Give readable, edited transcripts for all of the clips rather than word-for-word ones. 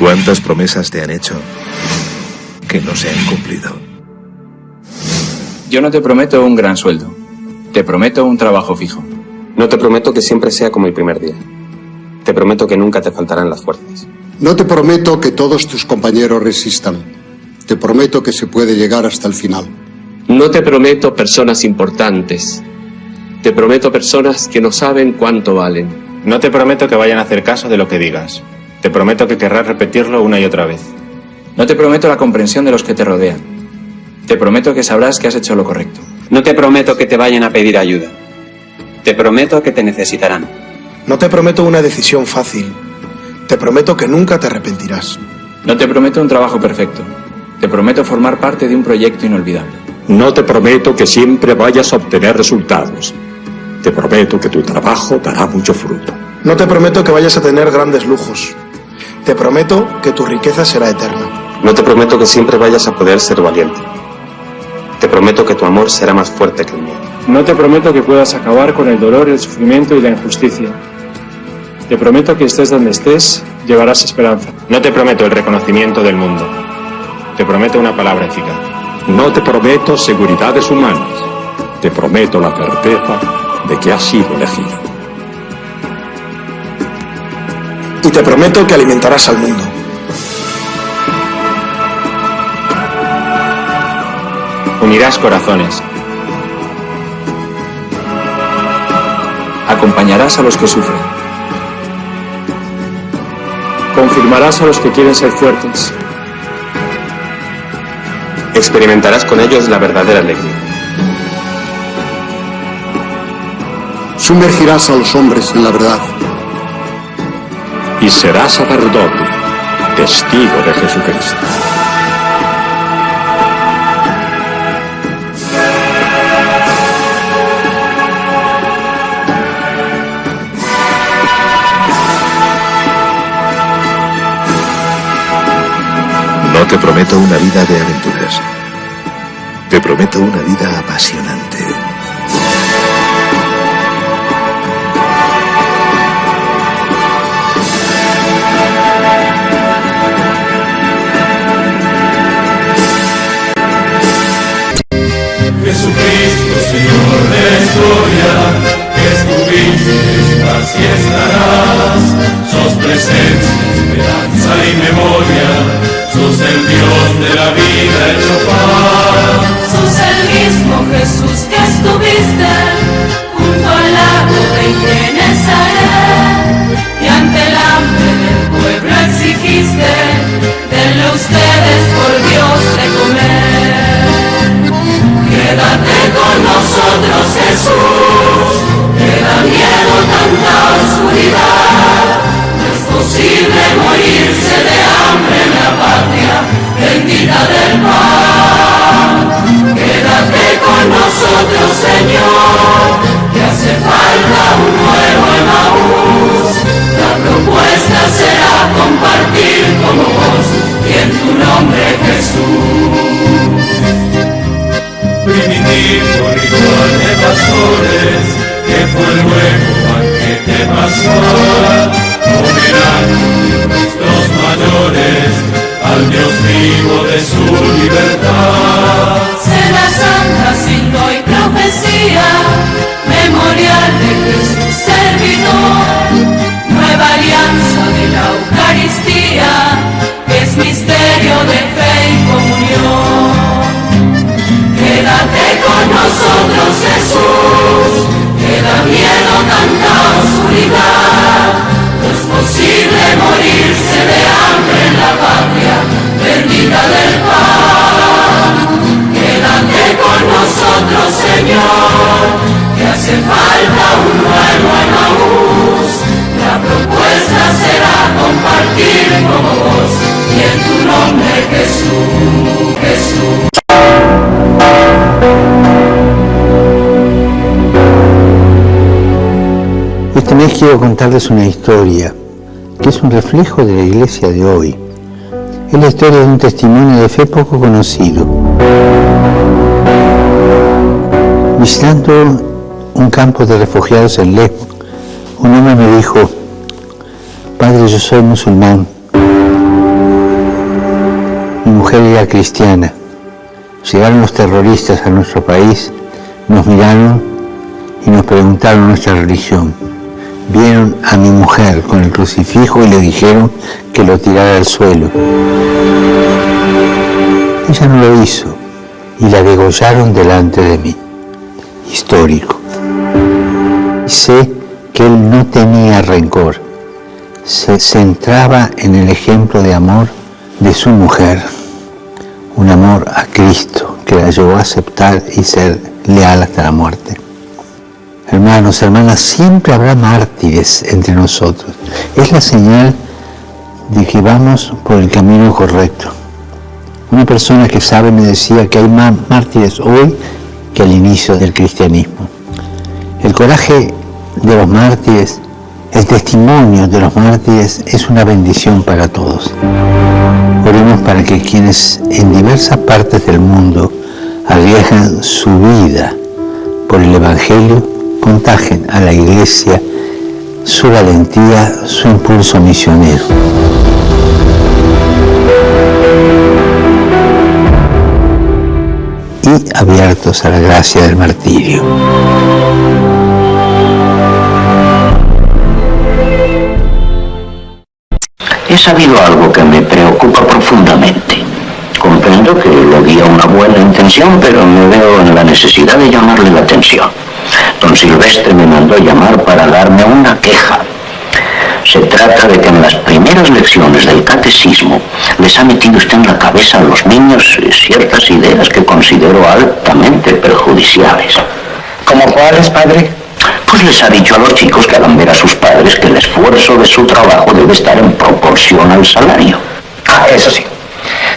¿Cuántas promesas te han hecho que no se han cumplido? Yo no te prometo un gran sueldo. Te prometo un trabajo fijo. No te prometo que siempre sea como el primer día. Te prometo que nunca te faltarán las fuerzas. No te prometo que todos tus compañeros resistan. Te prometo que se puede llegar hasta el final. No te prometo personas importantes. Te prometo personas que no saben cuánto valen. No te prometo que vayan a hacer caso de lo que digas. Te prometo que querrás repetirlo una y otra vez. No te prometo la comprensión de los que te rodean. Te prometo que sabrás que has hecho lo correcto. No te prometo que te vayan a pedir ayuda. Te prometo que te necesitarán. No te prometo una decisión fácil. Te prometo que nunca te arrepentirás. No te prometo un trabajo perfecto. Te prometo formar parte de un proyecto inolvidable. No te prometo que siempre vayas a obtener resultados. Te prometo que tu trabajo dará mucho fruto. No te prometo que vayas a tener grandes lujos. Te prometo que tu riqueza será eterna. No te prometo que siempre vayas a poder ser valiente. Te prometo que tu amor será más fuerte que el mío. No te prometo que puedas acabar con el dolor, el sufrimiento y la injusticia. Te prometo que estés donde estés, llevarás esperanza. No te prometo el reconocimiento del mundo. Te prometo una palabra eficaz. No te prometo seguridades humanas. Te prometo la certeza de que has sido elegido. Y te prometo que alimentarás al mundo. Unirás corazones. Acompañarás a los que sufren. Confirmarás a los que quieren ser fuertes. Experimentarás con ellos la verdadera alegría. Sumergirás a los hombres en la verdad. Y serás sacerdote, testigo de Jesucristo. No te prometo una vida de aventuras. Te prometo una vida apasionante. Jesucristo, Señor de la historia, que estuviste, estás y estarás. Sos presencia, esperanza y memoria. Sos el Dios de la vida hecho paz. Sos el mismo Jesús que estuviste junto al lago de Genesaret, y ante el hambre del pueblo exigiste, denle ustedes por Dios de comer. Quédate con nosotros, Jesús, que da miedo tanta oscuridad. No es posible morirse de hambre en la patria bendita del pan. Quédate con nosotros, Señor, que hace falta un nuevo Emaús. La propuesta será compartir como vos y en tu nombre, Jesús. Primitivo ritual de pastores, que fue luego banquete pascual, homenaje de nuestros mayores al Dios vivo de su libertad. Cena santa, signo y profecía, memorial de Jesús servidor, nueva alianza de la Eucaristía, que es misterio de fe y comunión. Quédate con nosotros, Jesús, que da miedo tanta oscuridad. No es posible morirse de hambre en la patria bendita del pan. Quédate con nosotros, Señor, que hace falta un nuevo Emaús. La propuesta será compartir como vos y en tu nombre, Jesús, Jesús. Este mes quiero contarles una historia que es un reflejo de la iglesia de hoy. Es la historia de un testimonio de fe poco conocido. Visitando un campo de refugiados en Lesbos, un hombre me dijo: Padre, yo soy musulmán, mujer era cristiana. Llegaron los terroristas a nuestro país, nos miraron y nos preguntaron nuestra religión. Vieron a mi mujer con el crucifijo y le dijeron que lo tirara al suelo. Ella no lo hizo y la degollaron delante de mí. Histórico. Sé que él no tenía rencor. Se centraba en el ejemplo de amor de su mujer. Un amor a Cristo que la llevó a aceptar y ser leal hasta la muerte. Hermanos, hermanas, siempre habrá mártires entre nosotros. Es la señal de que vamos por el camino correcto. Una persona que sabe me decía que hay más mártires hoy que al inicio del cristianismo. El coraje de los mártires, el testimonio de los mártires es una bendición para todos. Oremos para que quienes en diversas partes del mundo arriesgan su vida por el Evangelio contagien a la Iglesia su valentía, su impulso misionero. Y abiertos a la gracia del martirio. He sabido algo que me preocupa profundamente. Comprendo que lo guía una buena intención, pero me veo en la necesidad de llamarle la atención. Don Silvestre me mandó llamar para darme una queja. Se trata de que en las primeras lecciones del catecismo les ha metido usted en la cabeza a los niños ciertas ideas que considero altamente perjudiciales. ¿Cómo cuáles, padre? Pues les ha dicho a los chicos que hagan ver a sus padres que el esfuerzo de su trabajo debe estar en proporción al salario. Ah, eso sí.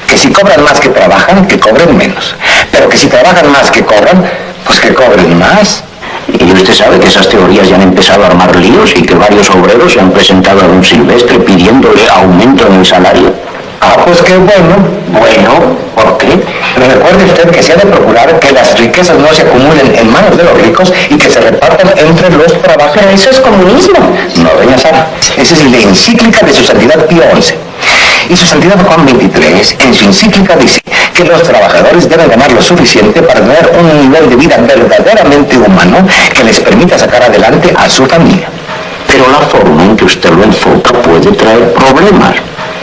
Que si cobran más que trabajan, que cobren menos. Pero que si trabajan más que cobran, pues que cobren más. Y usted sabe que esas teorías ya han empezado a armar líos y que varios obreros se han presentado a don Silvestre pidiéndole aumento en el salario. Ah, pues qué bueno. Bueno, ¿por qué? Pero recuerde usted que se ha de procurar que las riquezas no se acumulen en manos de los ricos y que se repartan entre los trabajadores. Pero eso es comunismo. No, doña Sara. Esa es la encíclica de su santidad Pío XI. Y su santidad Juan XXIII, en su encíclica, dice que los trabajadores deben ganar lo suficiente para tener un nivel de vida verdaderamente humano que les permita sacar adelante a su familia. Pero la forma en que usted lo enfoca puede traer problemas.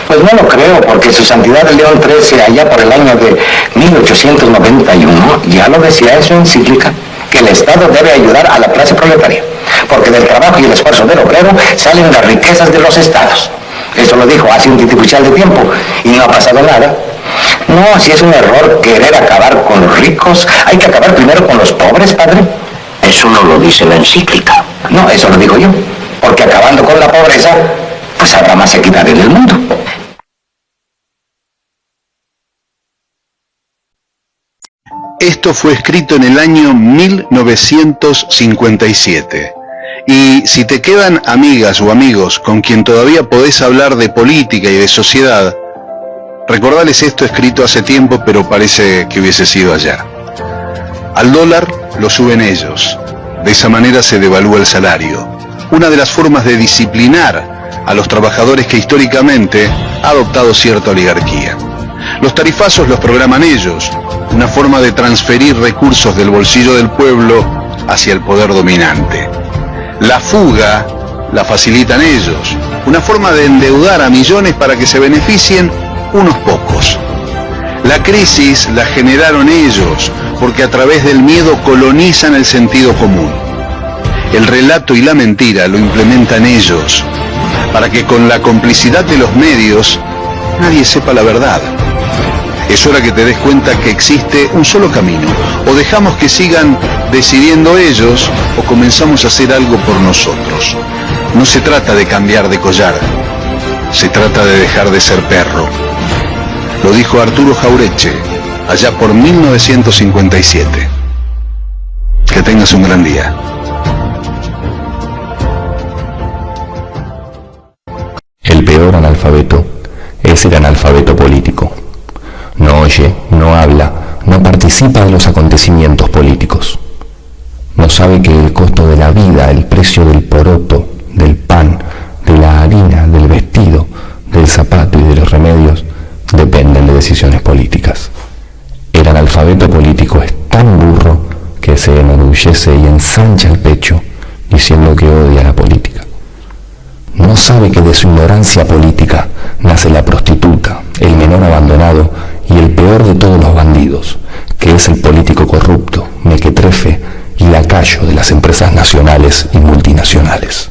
Pues no lo creo, porque su santidad León XIII, allá por el año de 1891, ya lo decía en su encíclica, que el Estado debe ayudar a la clase proletaria, porque del trabajo y el esfuerzo del obrero salen las riquezas de los estados. Eso lo dijo hace un titipuchal de tiempo y no ha pasado nada. No, si es un error querer acabar con los ricos, hay que acabar primero con los pobres, padre. Eso no lo dice la encíclica. No, eso lo digo yo, porque acabando con la pobreza, pues habrá más equidad en el mundo. Esto fue escrito en el año 1957. Y si te quedan amigas o amigos con quien todavía podés hablar de política y de sociedad, recordales esto escrito hace tiempo, pero parece que hubiese sido ayer. Al dólar lo suben ellos. De esa manera se devalúa el salario. Una de las formas de disciplinar a los trabajadores que históricamente ha adoptado cierta oligarquía. Los tarifazos los programan ellos. Una forma de transferir recursos del bolsillo del pueblo hacia el poder dominante. La fuga la facilitan ellos, una forma de endeudar a millones para que se beneficien unos pocos. La crisis la generaron ellos, porque a través del miedo colonizan el sentido común. El relato y la mentira lo implementan ellos, para que con la complicidad de los medios nadie sepa la verdad. Es hora que te des cuenta que existe un solo camino. O dejamos que sigan decidiendo ellos, o comenzamos a hacer algo por nosotros. No se trata de cambiar de collar, se trata de dejar de ser perro. Lo dijo Arturo Jauretche, allá por 1957. Que tengas un gran día. El peor analfabeto es el analfabeto político. No oye, no habla, no participa de los acontecimientos políticos. No sabe que el costo de la vida, el precio del poroto, del pan, de la harina, del vestido, del zapato y de los remedios dependen de decisiones políticas. enorgullece y ensancha el pecho diciendo que odia la política. No sabe que de su ignorancia política nace la prostituta, el menor abandonado y el peor de todos los bandidos, que es el político corrupto, mequetrefe y lacayo de las empresas nacionales y multinacionales.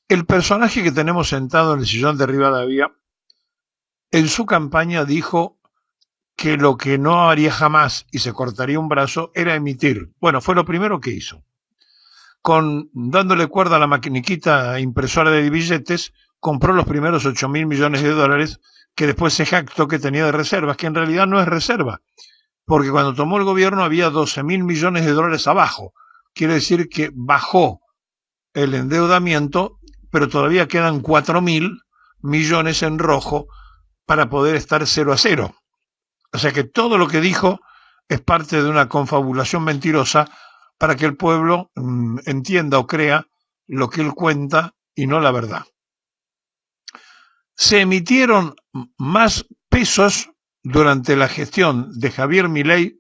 El personaje que tenemos sentado en el sillón de Rivadavia, en su campaña dijo que lo que no haría jamás y se cortaría un brazo era emitir. Bueno, fue lo primero que hizo. Dándole cuerda a la maquiniquita impresora de billetes, compró los primeros 8.000 millones de dólares que después se jactó que tenía de reservas, que en realidad no es reserva, porque cuando tomó el gobierno había 12.000 millones de dólares abajo. Quiere decir que bajó el endeudamiento, pero todavía quedan 4.000 millones en rojo para poder estar 0-0. O sea que todo lo que dijo es parte de una confabulación mentirosa para que el pueblo entienda o crea lo que él cuenta y no la verdad. Se emitieron más pesos durante la gestión de Javier Milei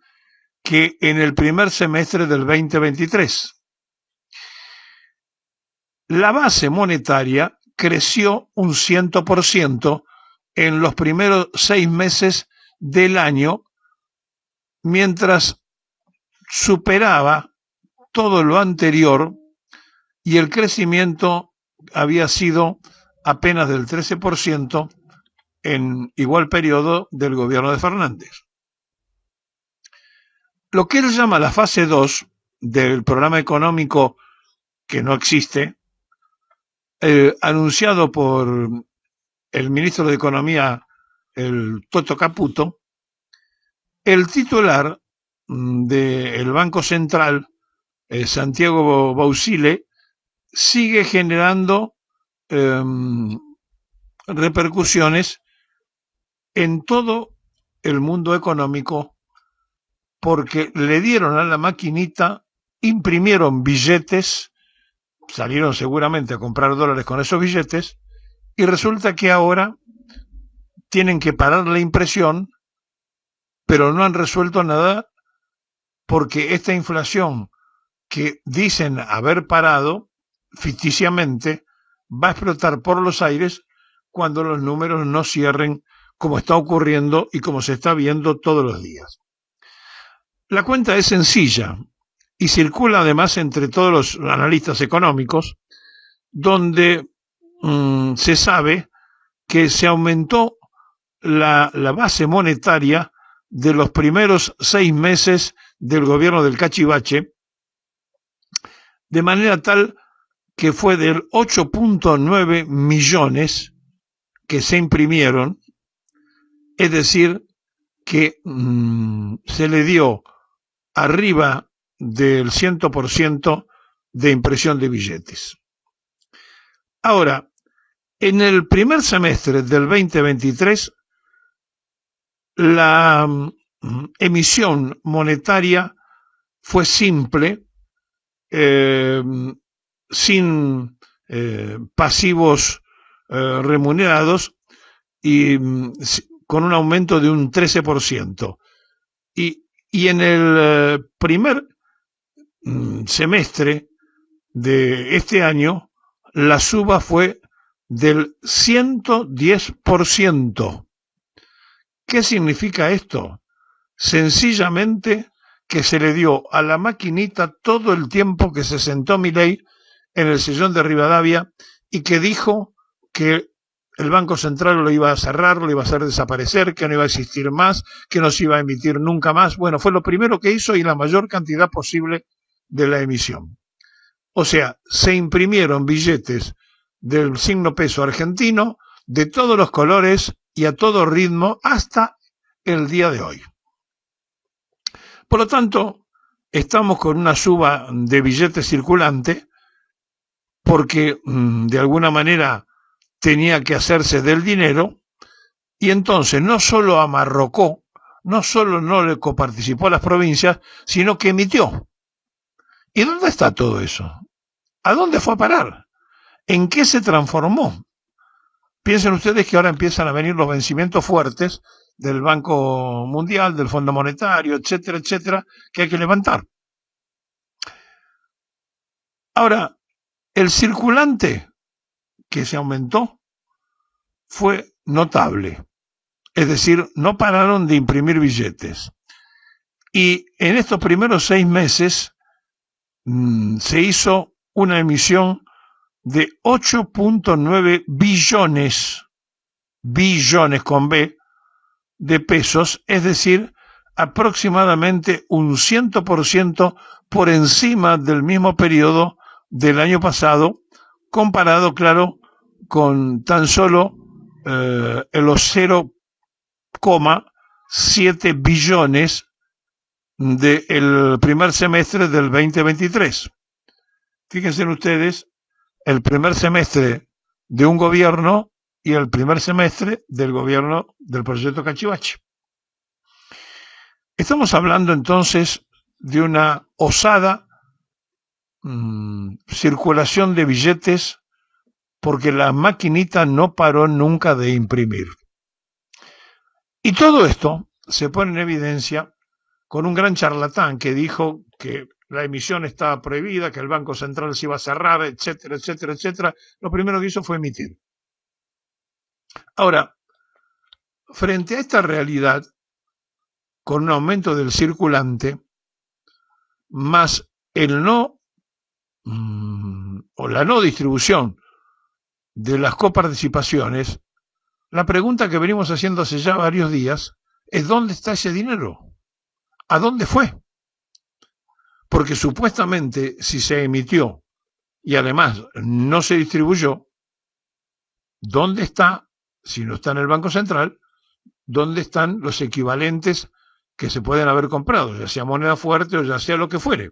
que en el primer semestre del 2023. La base monetaria creció un 100% en los primeros 6 meses del año, mientras superaba todo lo anterior y el crecimiento había sido apenas del 13% en igual periodo del gobierno de Fernández. Lo que él llama la fase 2 del programa económico que no existe, anunciado por el ministro de Economía, el Toto Caputo, el titular del Banco Central, Santiago Bausile, sigue generando repercusiones en todo el mundo económico porque le dieron a la maquinita, imprimieron billetes, salieron seguramente a comprar dólares con esos billetes y resulta que ahora tienen que parar la impresión, pero no han resuelto nada porque esta inflación que dicen haber parado ficticiamente va a explotar por los aires cuando los números no cierren como está ocurriendo y como se está viendo todos los días. La cuenta es sencilla y circula además entre todos los analistas económicos, donde se sabe que se aumentó la base monetaria de los primeros 6 meses del gobierno del Cachivache, de manera tal que fue del 8.9 millones que se imprimieron, es decir, que se le dio arriba del 100% de impresión de billetes. Ahora, en el primer semestre del 2023, la emisión monetaria fue simple, sin pasivos remunerados y con un aumento de un 13%. Y en el primer semestre de este año, la suba fue del 110%. ¿Qué significa esto? Sencillamente que se le dio a la maquinita todo el tiempo que se sentó Milei en el sillón de Rivadavia y que dijo que el Banco Central lo iba a cerrar, lo iba a hacer desaparecer, que no iba a existir más, que no se iba a emitir nunca más. Bueno, fue lo primero que hizo y la mayor cantidad posible de la emisión. O sea, se imprimieron billetes del signo peso argentino de todos los colores y a todo ritmo hasta el día de hoy. Por lo tanto, estamos con una suba de billetes circulante porque de alguna manera tenía que hacerse del dinero y entonces no solo amarrocó, no solo no le coparticipó a las provincias, sino que emitió. ¿Y dónde está todo eso? ¿A dónde fue a parar? ¿En qué se transformó? Piensen ustedes que ahora empiezan a venir los vencimientos fuertes del Banco Mundial, del Fondo Monetario, etcétera, etcétera, que hay que levantar. Ahora, el circulante que se aumentó fue notable. Es decir, no pararon de imprimir billetes. Y en estos primeros 6 meses se hizo una emisión de 8.9 billones con B, de pesos, es decir, aproximadamente un 100% por encima del mismo periodo del año pasado, comparado, claro, con tan solo los 0,7 billones del primer semestre del 2023. Fíjense ustedes, el primer semestre de un gobierno y el primer semestre del gobierno del proyecto Cachivache. Estamos hablando entonces de una osada circulación de billetes porque la maquinita no paró nunca de imprimir. Y todo esto se pone en evidencia con un gran charlatán que dijo que la emisión estaba prohibida, que el Banco Central se iba a cerrar, etcétera, etcétera, etcétera. Lo primero que hizo fue emitir. Ahora, frente a esta realidad, con un aumento del circulante, más el no o la no distribución de las coparticipaciones, la pregunta que venimos haciendo hace ya varios días es ¿dónde está ese dinero? ¿A dónde fue? Porque supuestamente si se emitió y además no se distribuyó, ¿dónde está? Si no está en el Banco Central, ¿dónde están los equivalentes que se pueden haber comprado? Ya sea moneda fuerte o ya sea lo que fuere.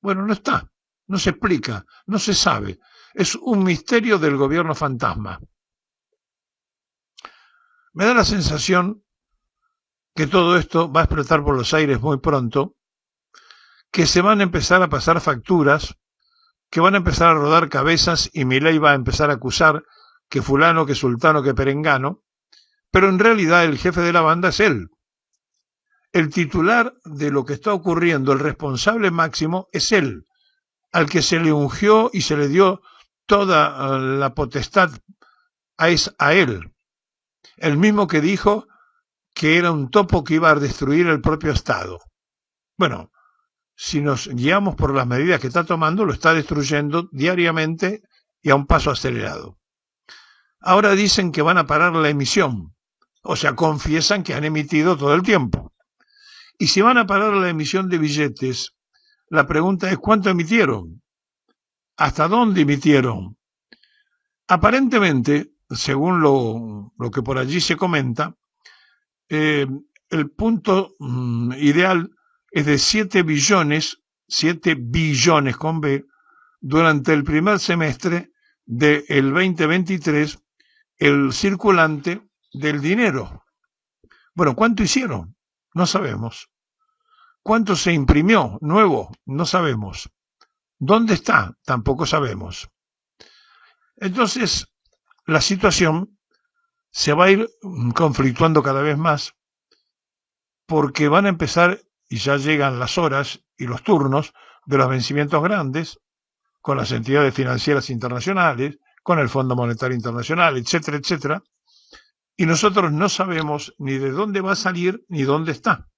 Bueno, no está, no se explica, no se sabe. Es un misterio del gobierno fantasma. Me da la sensación que todo esto va a explotar por los aires muy pronto, que se van a empezar a pasar facturas, que van a empezar a rodar cabezas y Milei va a empezar a acusar que fulano, que sultano, que perengano, pero en realidad el jefe de la banda es él. El titular de lo que está ocurriendo, el responsable máximo, es él, al que se le ungió y se le dio toda la potestad a él. El mismo que dijo que era un topo que iba a destruir el propio Estado. Bueno, si nos guiamos por las medidas que está tomando, lo está destruyendo diariamente y a un paso acelerado. Ahora dicen que van a parar la emisión, o sea, confiesan que han emitido todo el tiempo. Y si van a parar la emisión de billetes, la pregunta es ¿cuánto emitieron? ¿Hasta dónde emitieron? Aparentemente, según lo que por allí se comenta, el punto ideal es de 7 billones con B, durante el primer semestre del 2023, el circulante del dinero. Bueno, ¿cuánto hicieron? No sabemos. ¿Cuánto se imprimió nuevo? No sabemos. ¿Dónde está? Tampoco sabemos. Entonces, la situación se va a ir conflictuando cada vez más porque van a empezar, y ya llegan las horas y los turnos de los vencimientos grandes con las entidades financieras internacionales, con el Fondo Monetario Internacional, etcétera, etcétera, y nosotros no sabemos ni de dónde va a salir ni dónde está.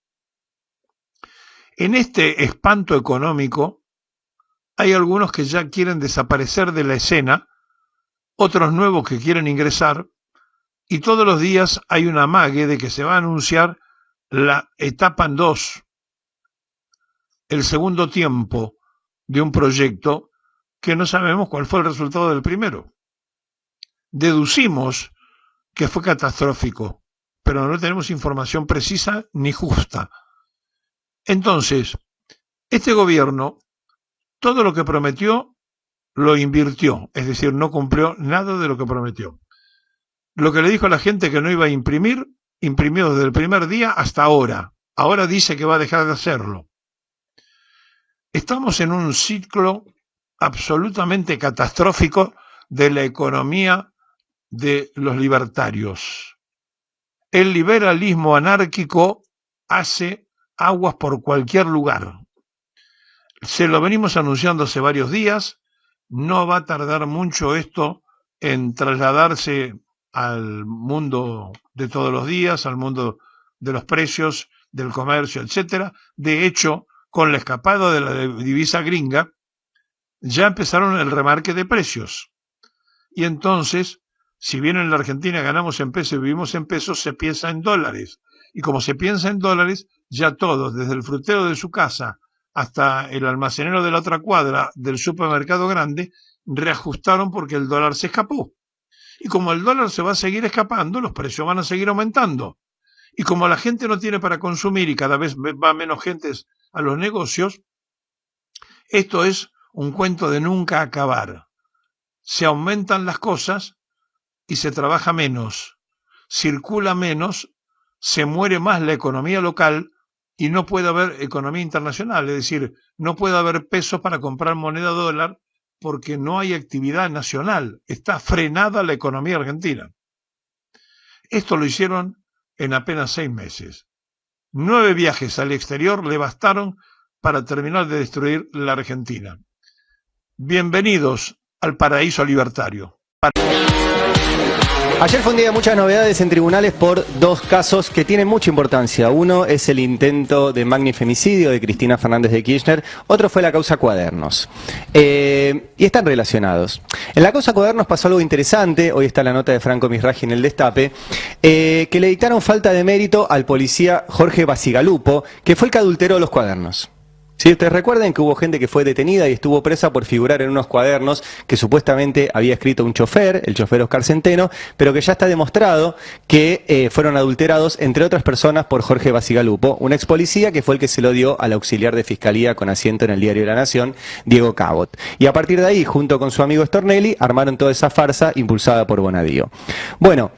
En este espanto económico hay algunos que ya quieren desaparecer de la escena, otros nuevos que quieren ingresar, y todos los días hay una amague de que se va a anunciar la etapa 2, el segundo tiempo de un proyecto que no sabemos cuál fue el resultado del primero. Deducimos que fue catastrófico, pero no tenemos información precisa ni justa. Entonces, este gobierno, todo lo que prometió, lo invirtió, es decir, no cumplió nada de lo que prometió. Lo que le dijo a la gente que no iba a imprimir, imprimió desde el primer día hasta ahora. Ahora dice que va a dejar de hacerlo. Estamos en un ciclo absolutamente catastrófico de la economía de los libertarios. El liberalismo anárquico hace aguas por cualquier lugar. Se lo venimos anunciando hace varios días, no va a tardar mucho esto en trasladarse al mundo de todos los días, al mundo de los precios, del comercio, etcétera. De hecho, con la escapada de la divisa gringa, ya empezaron el remarque de precios. Y entonces, si bien en la Argentina ganamos en pesos y vivimos en pesos, se piensa en dólares. Y como se piensa en dólares, ya todos, desde el frutero de su casa hasta el almacenero de la otra cuadra del supermercado grande, reajustaron porque el dólar se escapó. Y como el dólar se va a seguir escapando, los precios van a seguir aumentando. Y como la gente no tiene para consumir y cada vez va menos gente a los negocios, esto es un cuento de nunca acabar. Se aumentan las cosas y se trabaja menos, circula menos, se muere más la economía local y no puede haber economía internacional, es decir, no puede haber pesos para comprar moneda dólar porque no hay actividad nacional, está frenada la economía argentina. Esto lo hicieron en apenas 6 meses. 9 viajes al exterior le bastaron para terminar de destruir la Argentina. Bienvenidos al paraíso libertario. Ayer fue un día de muchas novedades en tribunales por 2 casos que tienen mucha importancia. Uno es el intento de magnifemicidio de Cristina Fernández de Kirchner, otro fue la causa Cuadernos. Y están relacionados. En la causa Cuadernos pasó algo interesante, hoy está la nota de Franco Misragi en el Destape, que le dictaron falta de mérito al policía Jorge Bacigalupo, que fue el que adulteró los cuadernos. Sí, ustedes recuerden que hubo gente que fue detenida y estuvo presa por figurar en unos cuadernos que supuestamente había escrito un chofer, el chofer Oscar Centeno, pero que ya está demostrado que fueron adulterados, entre otras personas, por Jorge Bacigalupo, un ex policía que fue el que se lo dio al auxiliar de fiscalía con asiento en el Diario de la Nación, Diego Cabot. Y a partir de ahí, junto con su amigo Stornelli, armaron toda esa farsa impulsada por Bonadío. Bueno,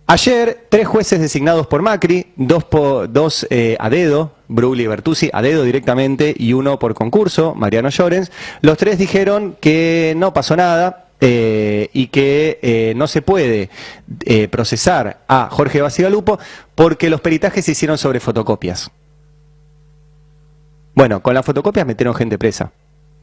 ayer, 3 jueces designados por Macri, 2 a dedo, Brugli y Bertuzzi, a dedo directamente, y 1 por concurso, Mariano Llorens, los 3 dijeron que no pasó nada y que no se puede procesar a Jorge Bacigalupo porque los peritajes se hicieron sobre fotocopias. Bueno, con las fotocopias metieron gente presa.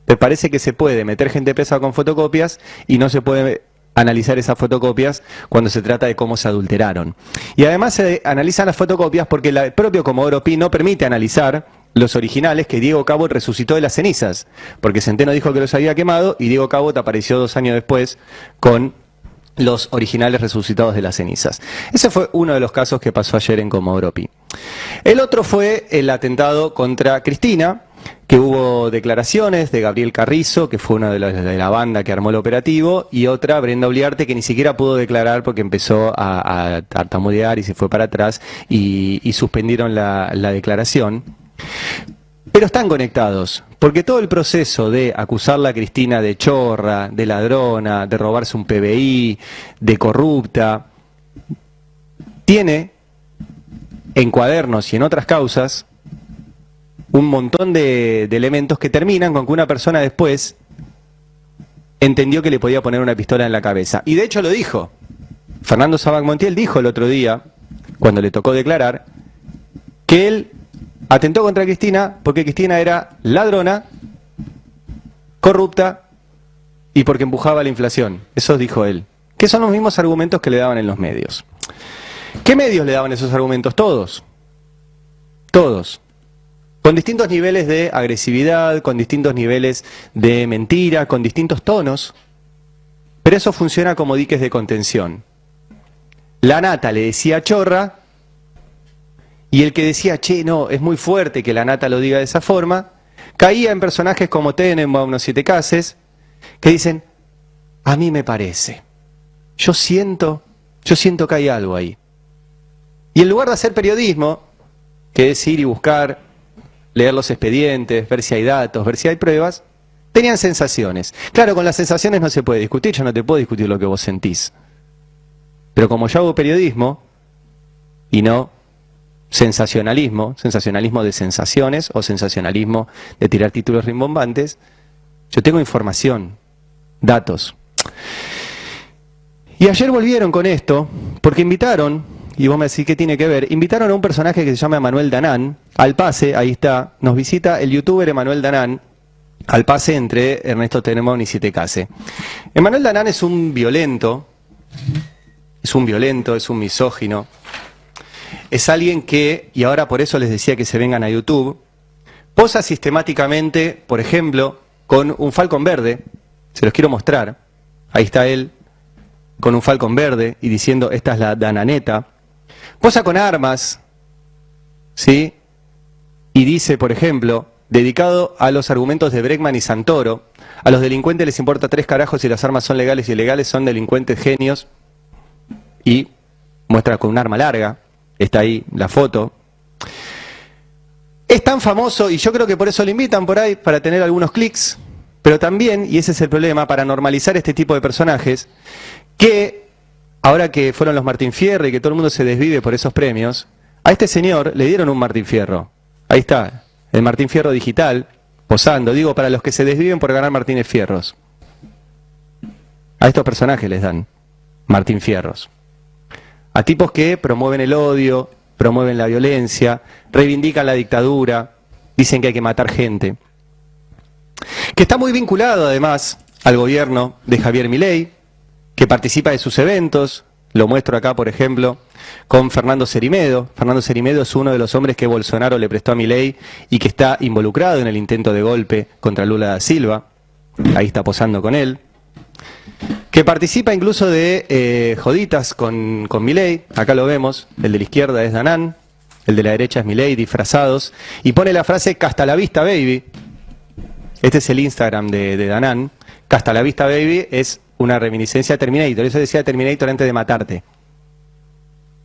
Me parece que se puede meter gente presa con fotocopias y no se puede analizar esas fotocopias cuando se trata de cómo se adulteraron. Y además se analizan las fotocopias porque el propio Comodoro Pi no permite analizar los originales que Diego Cabot resucitó de las cenizas, porque Centeno dijo que los había quemado y Diego Cabot apareció 2 años después con los originales resucitados de las cenizas. Ese fue uno de los casos que pasó ayer en Comodoro Pi. El otro fue el atentado contra Cristina, que hubo declaraciones de Gabriel Carrizo, que fue uno de la banda que armó el operativo, y otra, Brenda Uliarte, que ni siquiera pudo declarar porque empezó a tartamudear y se fue para atrás y suspendieron la declaración. Pero están conectados, porque todo el proceso de acusarla a Cristina de chorra, de ladrona, de robarse un PBI, de corrupta, tiene en Cuadernos y en otras causas un montón de elementos que terminan con que una persona después entendió que le podía poner una pistola en la cabeza. Y de hecho lo dijo. Fernando Sabac Montiel dijo el otro día, cuando le tocó declarar, que él atentó contra Cristina porque Cristina era ladrona, corrupta y porque empujaba la inflación. Eso dijo él. Que son los mismos argumentos que le daban en los medios. ¿Qué medios le daban esos argumentos? Todos. Todos. Con distintos niveles de agresividad, con distintos niveles de mentira, con distintos tonos. Pero eso funciona como diques de contención. La nata le decía chorra, y el que decía, che, no, es muy fuerte que la nata lo diga de esa forma, caía en personajes como Tenenbaum o Siete Cases, que dicen, a mí me parece, yo siento que hay algo ahí. Y en lugar de hacer periodismo, que es ir y buscar, leer los expedientes, ver si hay datos, ver si hay pruebas, tenían sensaciones. Claro, con las sensaciones no se puede discutir, yo no te puedo discutir lo que vos sentís. Pero como yo hago periodismo, y no sensacionalismo de sensaciones o sensacionalismo de tirar títulos rimbombantes, yo tengo información, datos. Y ayer volvieron con esto, porque invitaron, y vos me decís qué tiene que ver, invitaron a un personaje que se llama Emanuel Danán, al pase, ahí está, nos visita el youtuber Emanuel Danán, al pase entre Ernesto Tenenbaum y Siete Case. Emanuel Danán es un violento, es un misógino, es alguien que, y ahora por eso les decía que se vengan a YouTube, posa sistemáticamente, por ejemplo, con un falcón verde, se los quiero mostrar, ahí está él, con un falcón verde y diciendo, esta es la Dananeta, posa con armas, ¿sí? Y dice, por ejemplo, dedicado a los argumentos de Bregman y Santoro, a los delincuentes les importa 3 carajos si las armas son legales y ilegales, son delincuentes genios, y muestra con un arma larga, está ahí la foto. Es tan famoso, y yo creo que por eso lo invitan por ahí, para tener algunos clics, pero también, y ese es el problema, para normalizar este tipo de personajes, que ahora que fueron los Martín Fierro y que todo el mundo se desvive por esos premios, a este señor le dieron un Martín Fierro. Ahí está, el Martín Fierro digital, posando, digo, para los que se desviven por ganar Martínez Fierros. A estos personajes les dan Martín Fierros. A tipos que promueven el odio, promueven la violencia, reivindican la dictadura, dicen que hay que matar gente. Que está muy vinculado además al gobierno de Javier Milei, que participa de sus eventos, lo muestro acá por ejemplo con Fernando Cerimedo. Fernando Cerimedo es uno de los hombres que Bolsonaro le prestó a Milei y que está involucrado en el intento de golpe contra Lula da Silva, ahí está posando con él. Que participa incluso de joditas con Milei, acá lo vemos, el de la izquierda es Danán, el de la derecha es Milei, disfrazados, y pone la frase "Hasta la vista, baby". Este es el Instagram de Danán. "Hasta la vista, baby" es una reminiscencia a Terminator, eso decía Terminator antes de matarte.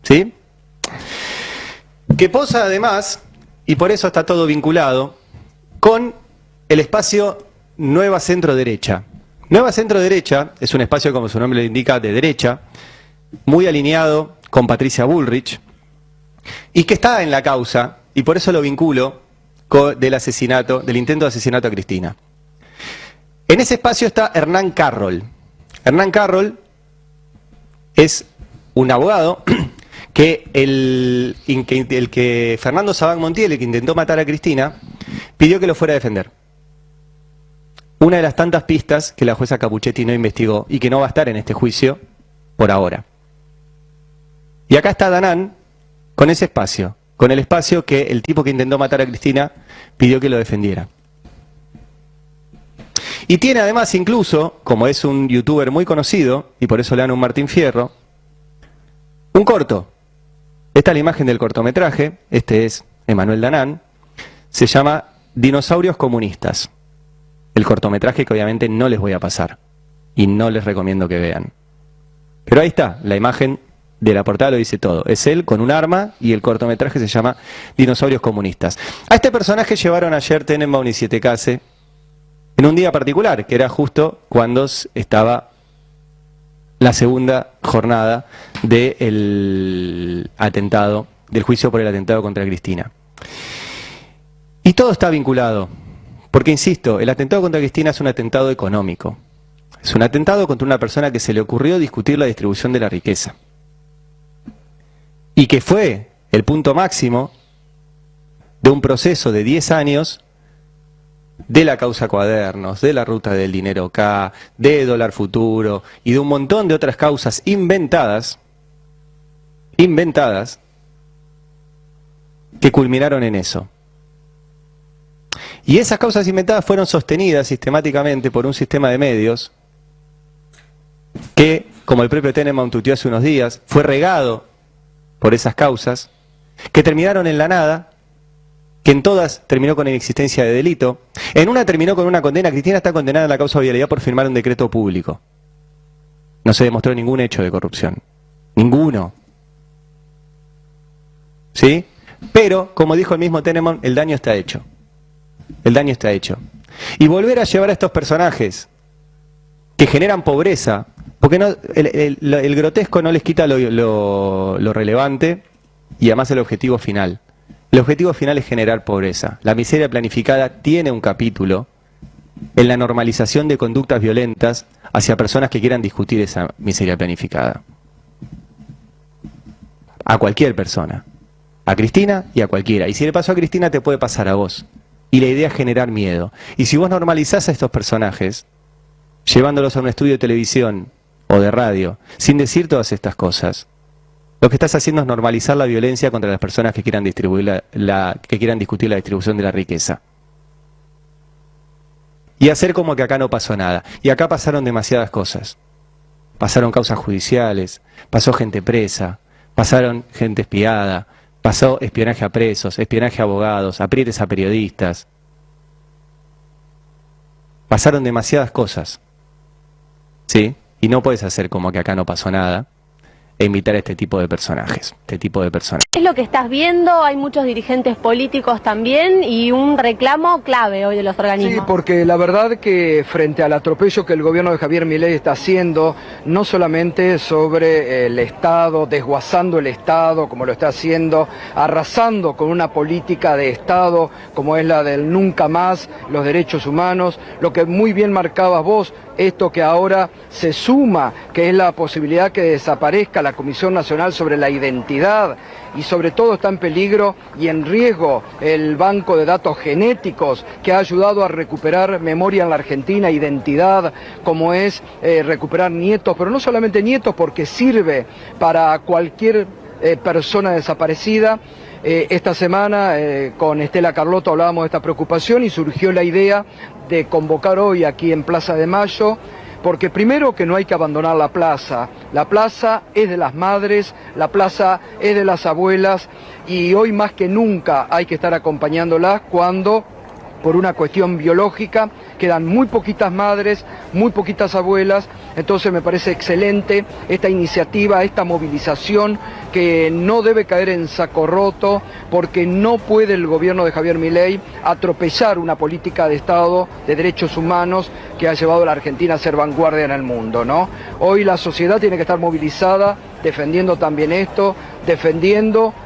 ¿Sí? Que posa además, y por eso está todo vinculado, con el espacio Nueva Centro Derecha. Nueva Centro Derecha es un espacio, como su nombre lo indica, de derecha, muy alineado con Patricia Bullrich, y que está en la causa, y por eso lo vinculo del asesinato, del intento de asesinato a Cristina. En ese espacio está Hernán Carroll. Hernán Carroll es un abogado que el que Fernando Sabán Montiel, el que intentó matar a Cristina, pidió que lo fuera a defender. Una de las tantas pistas que la jueza Capuchetti no investigó y que no va a estar en este juicio por ahora. Y acá está Danán con ese espacio, con el espacio que el tipo que intentó matar a Cristina pidió que lo defendiera. Y tiene además incluso, como es un youtuber muy conocido, y por eso le dan un Martín Fierro, un corto. Esta es la imagen del cortometraje, este es Emanuel Danán, se llama Dinosaurios Comunistas. El cortometraje que obviamente no les voy a pasar y no les recomiendo que vean. Pero ahí está, la imagen de la portada lo dice todo. Es él con un arma y el cortometraje se llama Dinosaurios Comunistas. A este personaje llevaron ayer Tenenbaum y Siete Case en un día particular, que era justo cuando estaba la segunda jornada del atentado, del juicio por el atentado contra Cristina. Y todo está vinculado. Porque, insisto, el atentado contra Cristina es un atentado económico. Es un atentado contra una persona que se le ocurrió discutir la distribución de la riqueza. Y que fue el punto máximo de un proceso de 10 años de la causa Cuadernos, de la ruta del dinero K, de dólar futuro y de un montón de otras causas inventadas, que culminaron en eso. Y esas causas inventadas fueron sostenidas sistemáticamente por un sistema de medios que, como el propio Tenenbaum tuiteó hace unos días, fue regado por esas causas, que terminaron en la nada, que en todas terminó con inexistencia de delito. En una terminó con una condena. Cristina está condenada en la causa vialidad por firmar un decreto público. No se demostró ningún hecho de corrupción. Ninguno. ¿Sí? Pero, como dijo el mismo Tenenbaum, el daño está hecho. El daño está hecho. Y volver a llevar a estos personajes que generan pobreza, porque no, el grotesco no les quita lo relevante y además el objetivo final. El objetivo final es generar pobreza. La miseria planificada tiene un capítulo en la normalización de conductas violentas hacia personas que quieran discutir esa miseria planificada. A cualquier persona. A Cristina y a cualquiera. Y si le pasó a Cristina, te puede pasar a vos. Y la idea es generar miedo. Y si vos normalizás a estos personajes, llevándolos a un estudio de televisión o de radio, sin decir todas estas cosas, lo que estás haciendo es normalizar la violencia contra las personas que quieran distribuir que quieran discutir la distribución de la riqueza. Y hacer como que acá no pasó nada. Y acá pasaron demasiadas cosas. Pasaron causas judiciales, pasó gente presa, pasaron gente espiada, pasó espionaje a presos, espionaje a abogados, aprietes a periodistas. Pasaron demasiadas cosas. ¿Sí? Y no puedes hacer como que acá no pasó nada e invitar a este tipo de personajes, Es lo que estás viendo, hay muchos dirigentes políticos también y un reclamo clave hoy de los organismos. Sí, porque la verdad que frente al atropello que el gobierno de Javier Milei está haciendo, no solamente sobre el Estado, desguazando el Estado como lo está haciendo, arrasando con una política de Estado como es la del nunca más, los derechos humanos, lo que muy bien marcabas vos, esto que ahora se suma, que es la posibilidad que desaparezca la Comisión Nacional sobre la Identidad, y sobre todo está en peligro y en riesgo el banco de datos genéticos que ha ayudado a recuperar memoria en la Argentina, identidad, como es recuperar nietos, pero no solamente nietos, porque sirve para cualquier persona desaparecida. Esta semana con Estela Carlotto hablábamos de esta preocupación y surgió la idea de convocar hoy aquí en Plaza de Mayo, porque primero que no hay que abandonar la plaza es de las madres, la plaza es de las abuelas y hoy más que nunca hay que estar acompañándolas cuando por una cuestión biológica quedan muy poquitas madres, muy poquitas abuelas, entonces me parece excelente esta iniciativa, esta movilización que no debe caer en saco roto porque no puede el gobierno de Javier Milei atropellar una política de Estado de derechos humanos que ha llevado a la Argentina a ser vanguardia en el mundo, ¿no? Hoy la sociedad tiene que estar movilizada defendiendo también esto,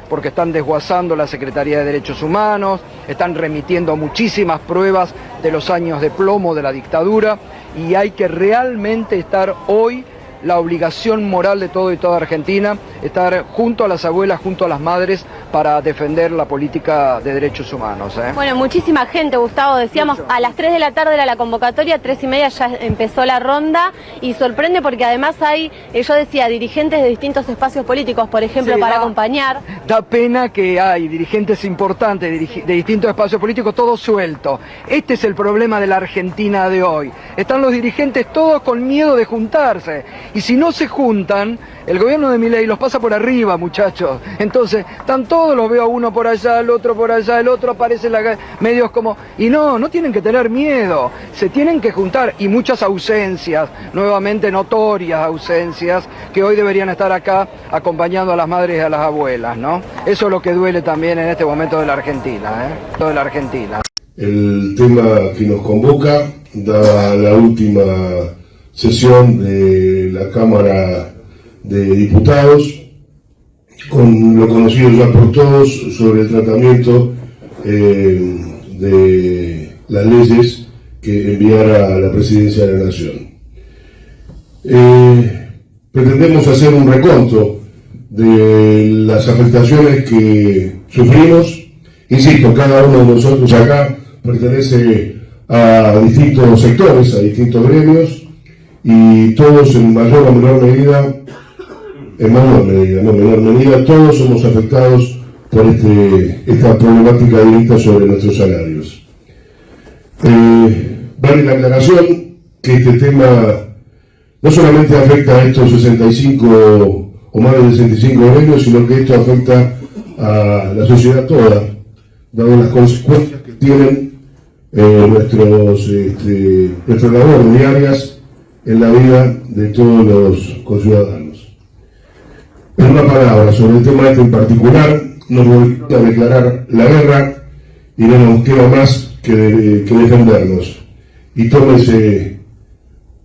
porque están desguazando la Secretaría de Derechos Humanos, están remitiendo muchísimas pruebas de los años de plomo de la dictadura y hay que realmente estar hoy, la obligación moral de todo y toda Argentina, estar junto a las abuelas, junto a las madres para defender la política de derechos humanos. Bueno, muchísima gente, Gustavo, decíamos, a las 3 de la tarde era la convocatoria, 3:30 ya empezó la ronda y sorprende porque además hay, yo decía, dirigentes de distintos espacios políticos, por ejemplo, sí, para acompañar. Da pena que hay dirigentes importantes de distintos espacios políticos, todos sueltos. Este es el problema de la Argentina de hoy. Están los dirigentes todos con miedo de juntarse. Y si no se juntan, el gobierno de Milei los pasa por arriba, muchachos. Entonces, están todos, los veo a uno por allá, el otro por allá, el otro aparece en la medios como... Y no tienen que tener miedo, se tienen que juntar. Y muchas ausencias, nuevamente notorias ausencias, que hoy deberían estar acá acompañando a las madres y a las abuelas, ¿no? Eso es lo que duele también en este momento de la Argentina, de la Argentina. El tema que nos convoca, dada la última sesión de la Cámara de Diputados, con lo conocido ya por todos sobre el tratamiento de las leyes que enviara a la Presidencia de la Nación. Pretendemos hacer un reconto de las afectaciones que sufrimos. Insisto, cada uno de nosotros acá pertenece a distintos sectores, a distintos gremios, y todos en mayor o menor medida, todos somos afectados por esta problemática directa sobre nuestros salarios. Vale la aclaración que este tema no solamente afecta a estos 65 o más de 65 gremios, sino que esto afecta a la sociedad toda, dado las consecuencias que tienen nuestras labores diarias en la vida de todos los conciudadanos. En una palabra, sobre el tema este en particular, nos volvemos a declarar la guerra y no nos queda más que defendernos. Y tómese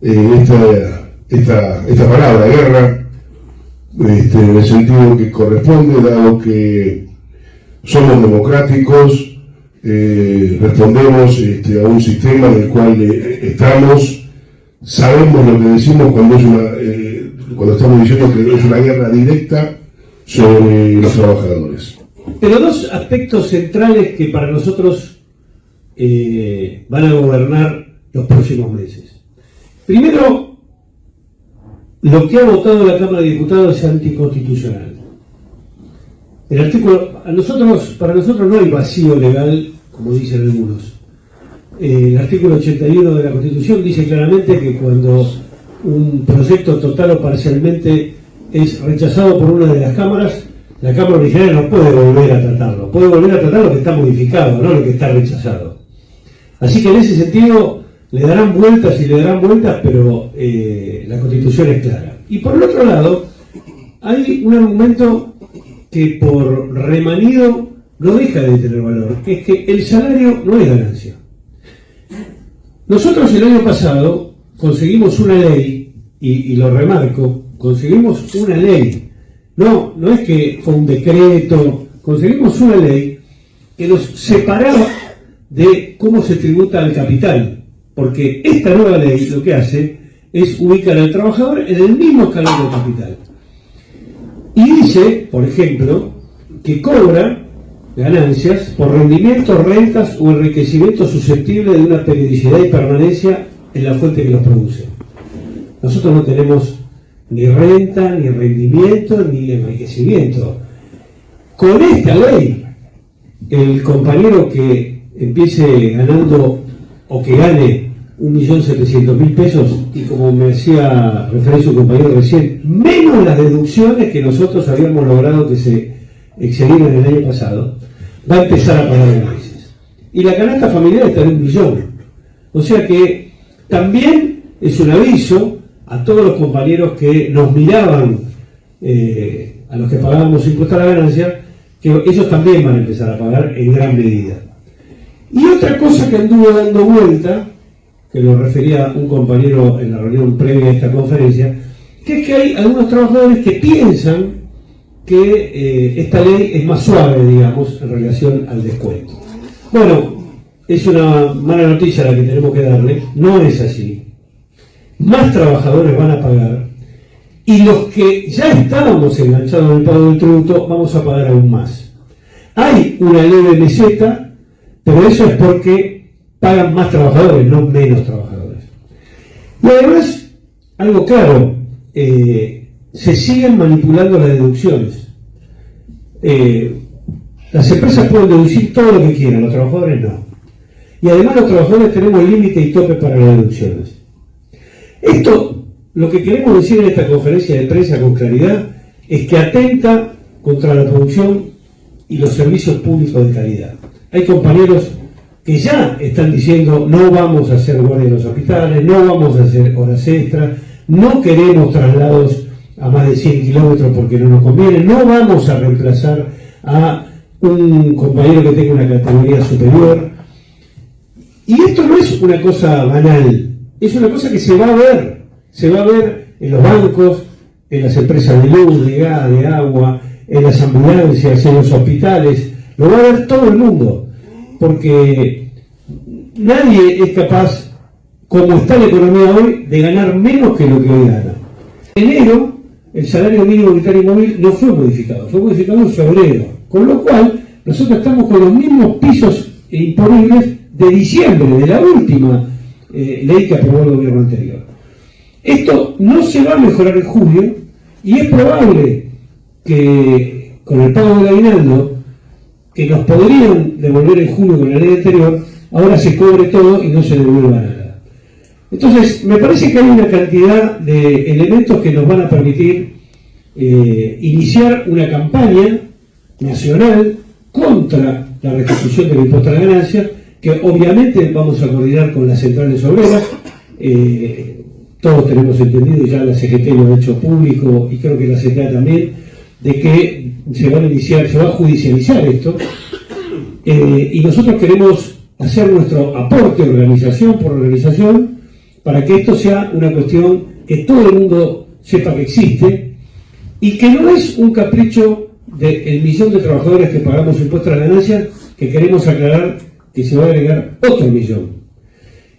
esta palabra, guerra, en el sentido que corresponde, dado que somos democráticos, respondemos a un sistema en el cual estamos, sabemos lo que decimos cuando estamos diciendo que es una guerra directa sobre los trabajadores. Pero dos aspectos centrales que para nosotros van a gobernar los próximos meses. Primero, lo que ha votado la Cámara de Diputados es anticonstitucional. El artículo, para nosotros no hay vacío legal, como dicen algunos. El artículo 81 de la Constitución dice claramente que cuando un proyecto total o parcialmente es rechazado por una de las cámaras, la Cámara originaria no puede volver a tratarlo. Puede volver a tratar lo que está modificado, no lo que está rechazado. Así que en ese sentido le darán vueltas y le darán vueltas, pero la Constitución es clara. Y por el otro lado, hay un argumento que por remanido no deja de tener valor, que es que el salario no es ganancia. Nosotros el año pasado conseguimos una ley, y lo remarco, conseguimos una ley, no es que fue un decreto, conseguimos una ley que nos separaba de cómo se tributa al capital, porque esta nueva ley lo que hace es ubicar al trabajador en el mismo escalón del capital. Y dice, por ejemplo, que cobra ganancias por rendimientos, rentas o enriquecimiento susceptible de una periodicidad y permanencia en la fuente que los produce. Nosotros no tenemos ni renta, ni rendimiento, ni enriquecimiento. Con esta ley, el compañero que empiece ganando o que gane 1.700.000 pesos, y como me hacía referencia un compañero recién, menos las deducciones que nosotros habíamos logrado que se excedieran el año pasado, va a empezar a pagar ganancias. Y la canasta familiar está en 1 millón. O sea que también es un aviso a todos los compañeros que nos miraban, a los que pagábamos impuesto a la ganancia, que ellos también van a empezar a pagar en gran medida. Y otra cosa que anduvo dando vuelta, que lo refería un compañero en la reunión previa a esta conferencia, que es que hay algunos trabajadores que piensan que esta ley es más suave, digamos, en relación al descuento. Bueno, es una mala noticia la que tenemos que darle, no es así. Más trabajadores van a pagar, y los que ya estábamos enganchados en el pago del tributo vamos a pagar aún más. Hay una leve meseta, pero eso es porque pagan más trabajadores, no menos trabajadores. Y además, algo claro, se siguen manipulando las deducciones. Las empresas pueden deducir todo lo que quieran, los trabajadores no. Y además los trabajadores tenemos límite y tope para las deducciones. Esto, lo que queremos decir en esta conferencia de prensa con claridad, es que atenta contra la producción y los servicios públicos de calidad. Hay compañeros que ya están diciendo no vamos a hacer guardia en los hospitales, no vamos a hacer horas extras, no queremos traslados a más de 100 kilómetros porque no nos conviene, no vamos a reemplazar a un compañero que tenga una categoría superior. Y esto no es una cosa banal, es una cosa que se va a ver en los bancos, en las empresas de luz, de gas, de agua, en las ambulancias, en los hospitales, lo va a ver todo el mundo. Porque nadie es capaz, como está la economía hoy, de ganar menos que lo que hoy gana. En enero, el salario mínimo vital y móvil no fue modificado en febrero. Con lo cual, nosotros estamos con los mismos pisos imponibles de diciembre, de la última ley que aprobó el gobierno anterior. Esto no se va a mejorar en julio, y es probable que con el pago del aguinaldo, que nos podrían devolver en junio con la ley anterior, ahora se cobre todo y no se devuelva nada. Entonces, me parece que hay una cantidad de elementos que nos van a permitir iniciar una campaña nacional contra la restitución del impuesto a la ganancia, que obviamente vamos a coordinar con las centrales obreras. Todos tenemos entendido, ya la CGT lo ha hecho público, y creo que la CTA también, de que se va a judicializar esto, y nosotros queremos hacer nuestro aporte organización por organización para que esto sea una cuestión que todo el mundo sepa que existe y que no es un capricho del millón de trabajadores que pagamos impuestos a la ganancia, que queremos aclarar que se va a agregar otro 1 millón.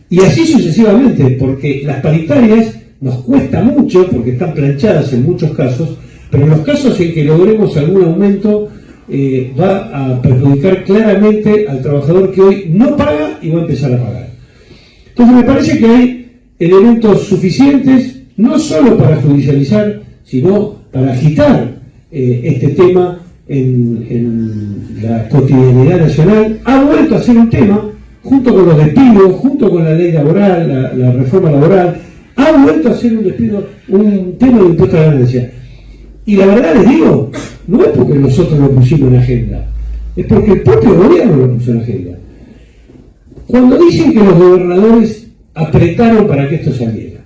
Y así sucesivamente, porque las paritarias nos cuesta mucho, porque están planchadas en muchos casos, pero en los casos en que logremos algún aumento, va a perjudicar claramente al trabajador que hoy no paga y va a empezar a pagar. Entonces me parece que hay elementos suficientes, no solo para judicializar, sino para agitar este tema en la cotidianidad nacional. Ha vuelto a ser un tema, junto con los despidos, junto con la ley laboral, la reforma laboral, ha vuelto a ser un tema de impuesto a la ganancia. Y la verdad les digo, no es porque nosotros lo pusimos en agenda, es porque el propio gobierno lo puso en agenda. Cuando dicen que los gobernadores apretaron para que esto saliera,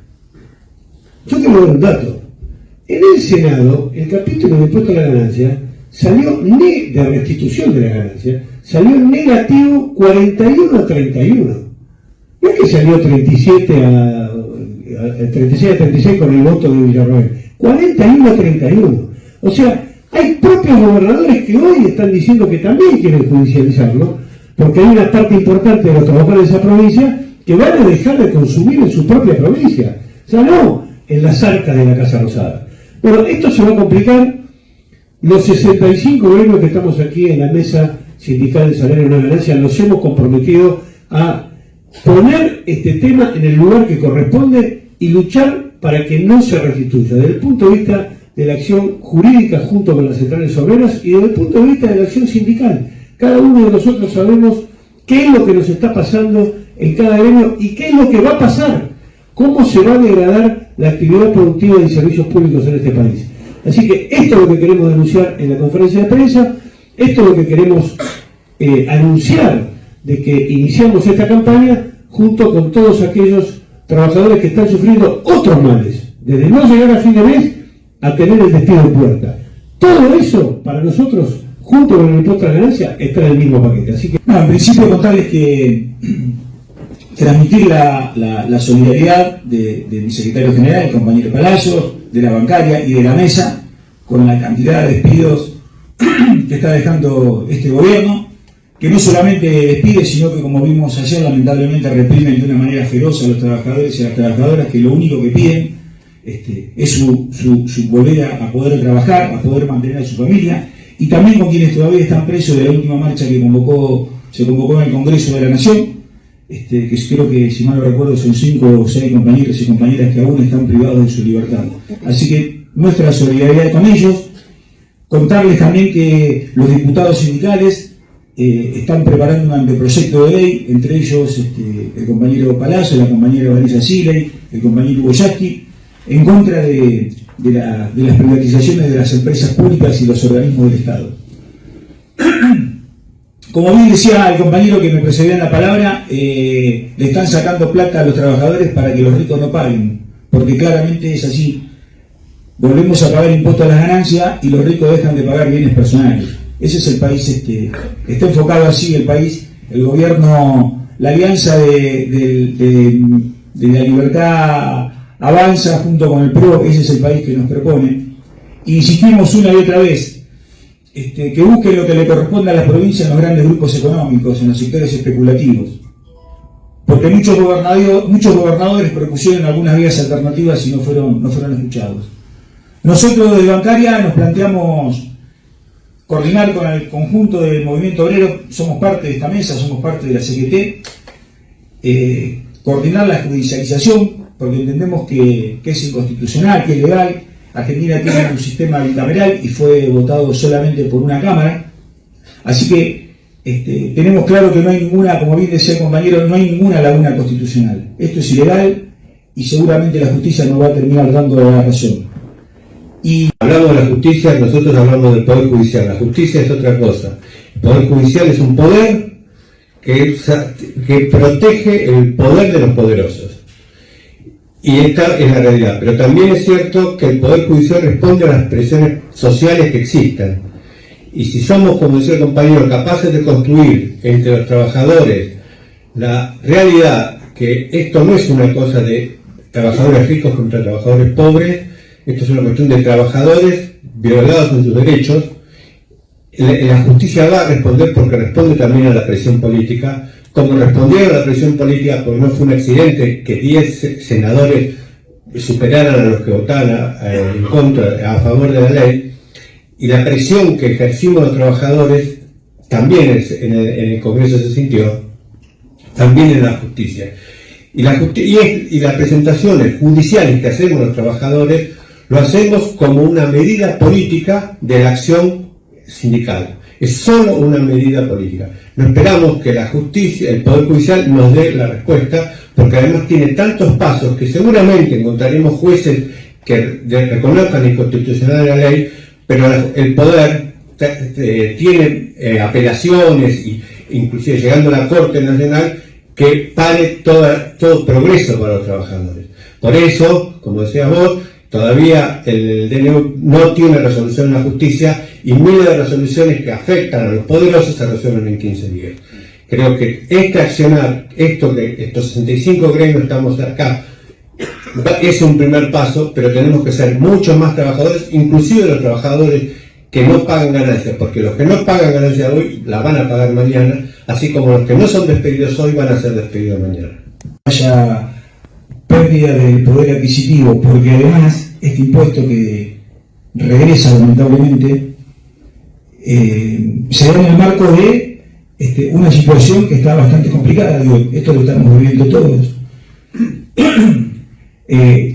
yo te voy a dar un dato. En el Senado, el capítulo de impuesto a la ganancia salió de restitución de la ganancia, salió negativo 41 a 31. No es que salió 36 a 36 con el voto de Villarroel, 41 a 31. O sea, hay propios gobernadores que hoy están diciendo que también quieren judicializarlo, porque hay una parte importante de los trabajadores de esa provincia que van a dejar de consumir en su propia provincia. O sea, no en las arcas de la Casa Rosada. Bueno, esto se va a complicar. Los 65 gremios que estamos aquí en la mesa sindical de salario de una ganancia nos hemos comprometido a poner este tema en el lugar que corresponde y luchar para que no se restituya, desde el punto de vista de la acción jurídica junto con las centrales obreras y desde el punto de vista de la acción sindical. Cada uno de nosotros sabemos qué es lo que nos está pasando en cada gremio y qué es lo que va a pasar, cómo se va a degradar la actividad productiva y servicios públicos en este país. Así que esto es lo que queremos denunciar en la conferencia de prensa, esto es lo que queremos anunciar de que iniciamos esta campaña junto con todos aquellos trabajadores que están sufriendo otros males, desde no llegar a fin de mes a tener el despido en puerta. Todo eso, para nosotros, junto con el impuesto a la ganancia, está en el mismo paquete. Así que, en principio contarles que transmitir la solidaridad de mi secretario general, el compañero Palazzo, de la bancaria y de la mesa, con la cantidad de despidos que está dejando este gobierno, que no solamente despide, sino que, como vimos ayer, lamentablemente reprimen de una manera feroz a los trabajadores y a las trabajadoras, que lo único que piden es su volver a poder trabajar, a poder mantener a su familia, y también con quienes todavía están presos de la última marcha que se convocó en el Congreso de la Nación, que creo que, si mal no recuerdo, son 5 o 6 compañeros y compañeras que aún están privados de su libertad. Así que nuestra solidaridad con ellos. Contarles también que los diputados sindicales están preparando un anteproyecto de ley, entre ellos el compañero Palazzo, la compañera Vanessa Siley, el compañero Hugo Yasky, en contra de las privatizaciones de las empresas públicas y los organismos del Estado. Como bien decía el compañero que me precedía en la palabra, le están sacando plata a los trabajadores para que los ricos no paguen, porque claramente es así. Volvemos a pagar impuestos a las ganancias y los ricos dejan de pagar bienes personales. Ese es el país, está enfocado así el país, el gobierno, la alianza de la libertad avanza junto con el PRO, ese es el país que nos propone. Y insistimos una y otra vez, que busquen lo que le corresponde a las provincias en los grandes grupos económicos, en los sectores especulativos. Porque muchos gobernadores propusieron algunas vías alternativas y no fueron escuchados. Nosotros de bancaria nos planteamos coordinar con el conjunto del movimiento obrero, somos parte de esta mesa, somos parte de la CGT, coordinar la judicialización, porque entendemos que es inconstitucional, que es legal. Argentina tiene un sistema bicameral y fue votado solamente por una Cámara, así que tenemos claro que no hay ninguna, como bien decía el compañero, no hay ninguna laguna constitucional. Esto es ilegal y seguramente la justicia nos va a terminar dando la razón. Y hablamos de la justicia, nosotros hablamos del Poder Judicial. La justicia es otra cosa. El Poder Judicial es un poder que protege el poder de los poderosos. Y esta es la realidad. Pero también es cierto que el Poder Judicial responde a las presiones sociales que existan. Y si somos, como decía el compañero, capaces de construir entre los trabajadores la realidad que esto no es una cosa de trabajadores ricos contra trabajadores pobres, esto es una cuestión de trabajadores violados en sus derechos, La justicia va a responder porque responde también a la presión política, como respondieron a la presión política porque no fue un accidente que 10 senadores superaran a los que votaran en contra, a favor de la ley, y la presión que ejercimos los trabajadores también en el Congreso se sintió, también en la justicia. Y las presentaciones judiciales que hacemos los trabajadores lo hacemos como una medida política de la acción sindical. Es solo una medida política. No esperamos que la justicia, el Poder Judicial nos dé la respuesta, porque además tiene tantos pasos que seguramente encontraremos jueces que reconozcan la inconstitucionalidad de la ley, pero el Poder tiene apelaciones, e inclusive llegando a la Corte Nacional, que pare todo progreso para los trabajadores. Por eso, como decías vos, todavía el DNU no tiene resolución en la justicia, y miles de resoluciones que afectan a los poderosos se resuelven en 15 días. Creo que estos 65 gremios estamos acá, es un primer paso, pero tenemos que ser muchos más trabajadores, inclusive los trabajadores que no pagan ganancias, porque los que no pagan ganancias hoy la van a pagar mañana, así como los que no son despedidos hoy van a ser despedidos mañana. Haya pérdida del poder adquisitivo, porque además este impuesto que regresa lamentablemente se da en el marco de una situación que está bastante complicada. Digo, esto lo estamos viviendo todos.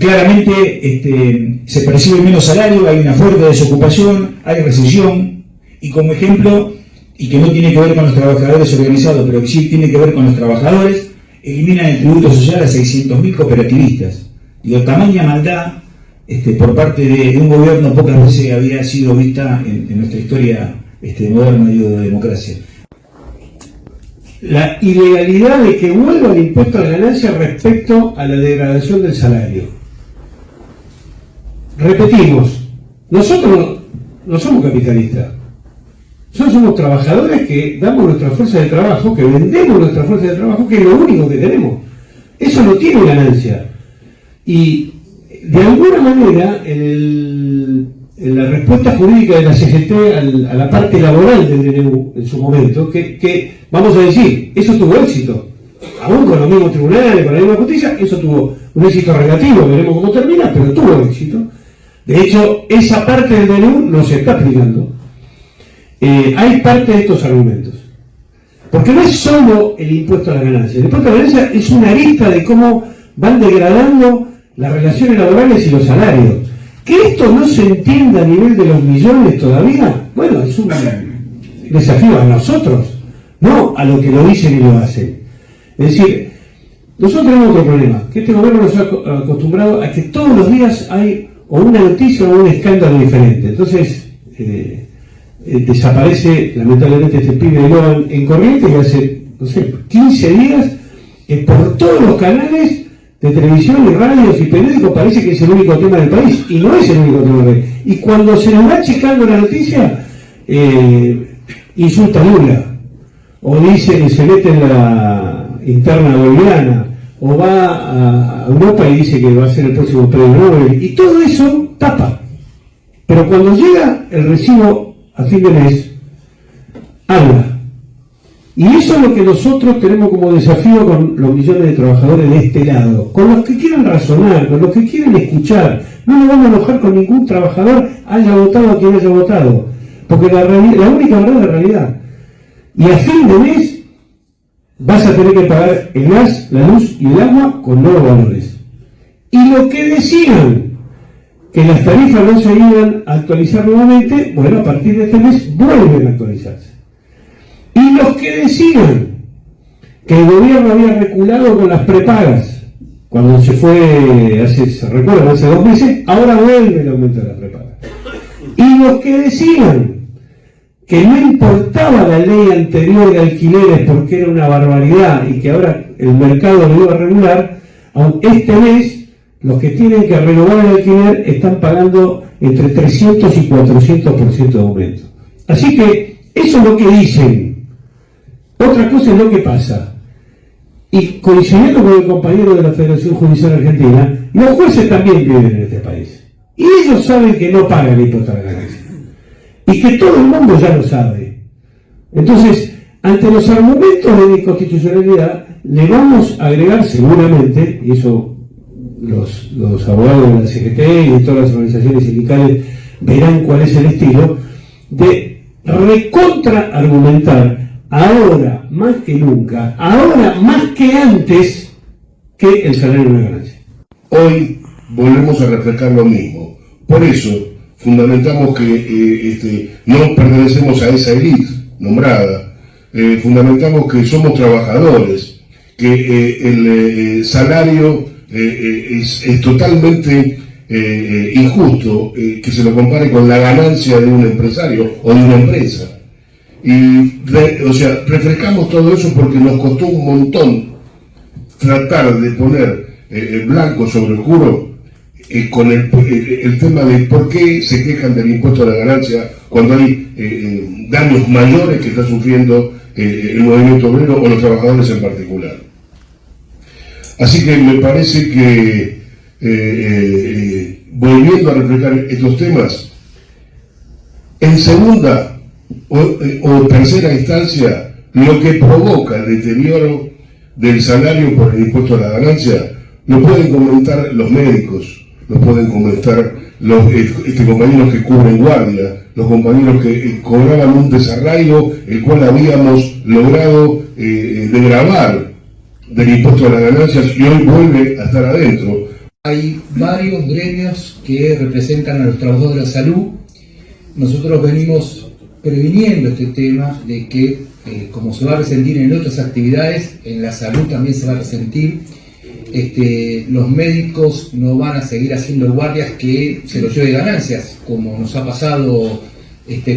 Claramente se percibe menos salario, hay una fuerte desocupación, hay recesión, y como ejemplo, y que no tiene que ver con los trabajadores organizados, pero que sí tiene que ver con los trabajadores, eliminan el tributo social a 600.000 cooperativistas. Digo, tamaña maldad por parte de un gobierno pocas veces había sido vista en nuestra historia moderna, de democracia. La ilegalidad de que vuelva el impuesto a la ganancia respecto a la degradación del salario. Repetimos, nosotros no somos capitalistas. Nosotros somos trabajadores que damos nuestra fuerza de trabajo, que vendemos nuestra fuerza de trabajo, que es lo único que tenemos. Eso no tiene ganancia. Y de alguna manera, en la respuesta jurídica de la CGT a la parte laboral del DNU en su momento, que vamos a decir, eso tuvo éxito. Aún con los mismos tribunales, con la misma justicia, eso tuvo un éxito relativo, veremos cómo termina, pero tuvo éxito. De hecho, esa parte del DNU no se está aplicando. Hay parte de estos argumentos. Porque no es solo el impuesto a la ganancia. El impuesto a la ganancia es una arista de cómo van degradando las relaciones laborales y los salarios. Que esto no se entienda a nivel de los millones todavía, bueno, es un desafío a nosotros, no a lo que lo dicen y lo hacen. Es decir, nosotros tenemos otro problema, que este gobierno nos ha acostumbrado a que todos los días hay o una noticia o un escándalo diferente. Entonces, desaparece lamentablemente este pibe de Logan en Corrientes, que hace, no sé, 15 días, por todos los canales de televisión y radios y periódicos parece que es el único tema del país, y no es el único tema del país. Y cuando se nos va checando la noticia, insulta a Lula, o dice que se mete en la interna boliviana, o va a Europa y dice que va a ser el próximo premio Nobel, y todo eso tapa. Pero cuando llega el recibo a fin de mes, habla. Y eso es lo que nosotros tenemos como desafío con los millones de trabajadores de este lado, con los que quieran razonar, con los que quieren escuchar. No nos vamos a enojar con ningún trabajador, haya votado a quien haya votado, porque la única verdad es la realidad. Y a fin de mes vas a tener que pagar el gas, la luz y el agua con nuevos valores. Y lo que decían que las tarifas no se iban a actualizar nuevamente, bueno, a partir de este mes vuelven a actualizarse. Y los que decían que el gobierno había reculado con las prepagas, cuando se fue, se recuerdan, hace 2 meses, ahora vuelve el aumento de las prepagas. Y los que decían que no importaba la ley anterior de alquileres porque era una barbaridad y que ahora el mercado lo iba a regular, este mes los que tienen que renovar el alquiler están pagando entre 300 y 400% de aumento. Así que eso es lo que dicen. Otra cosa es lo que pasa. Y coincidiendo con el compañero de la Federación Judicial Argentina, los jueces también viven en este país. Y ellos saben que no pagan el impuesto a la ganancia. y que todo el mundo ya lo sabe. Entonces, ante los argumentos de inconstitucionalidad, le vamos a agregar seguramente, y eso los abogados de la CGT y de todas las organizaciones sindicales verán cuál es el estilo, de recontra argumentar ahora más que nunca, ahora más que antes, que el salario no es ganancia. Hoy volvemos a reflejar lo mismo. Por eso fundamentamos que no pertenecemos a esa élite nombrada, fundamentamos que somos trabajadores, que el salario es totalmente injusto que se lo compare con la ganancia de un empresario o de una empresa. Y refrescamos todo eso porque nos costó un montón tratar de poner blanco sobre oscuro con el tema de por qué se quejan del impuesto a la ganancia cuando hay daños mayores que está sufriendo el movimiento obrero o los trabajadores en particular. Así que me parece que volviendo a reflejar estos temas, en segunda o tercera instancia, lo que provoca el deterioro del salario por el impuesto a la ganancia lo pueden comentar los médicos, lo pueden comentar los compañeros que cubren guardia, los compañeros que cobraban un desarraigo el cual habíamos logrado desgravar del impuesto a las ganancias y hoy vuelve a estar adentro. Hay varios gremios que representan a los trabajadores de la salud. Nosotros venimos previniendo este tema de que, como se va a resentir en otras actividades, en la salud también se va a resentir. Los médicos no van a seguir haciendo guardias que se los lleve ganancias, como nos ha pasado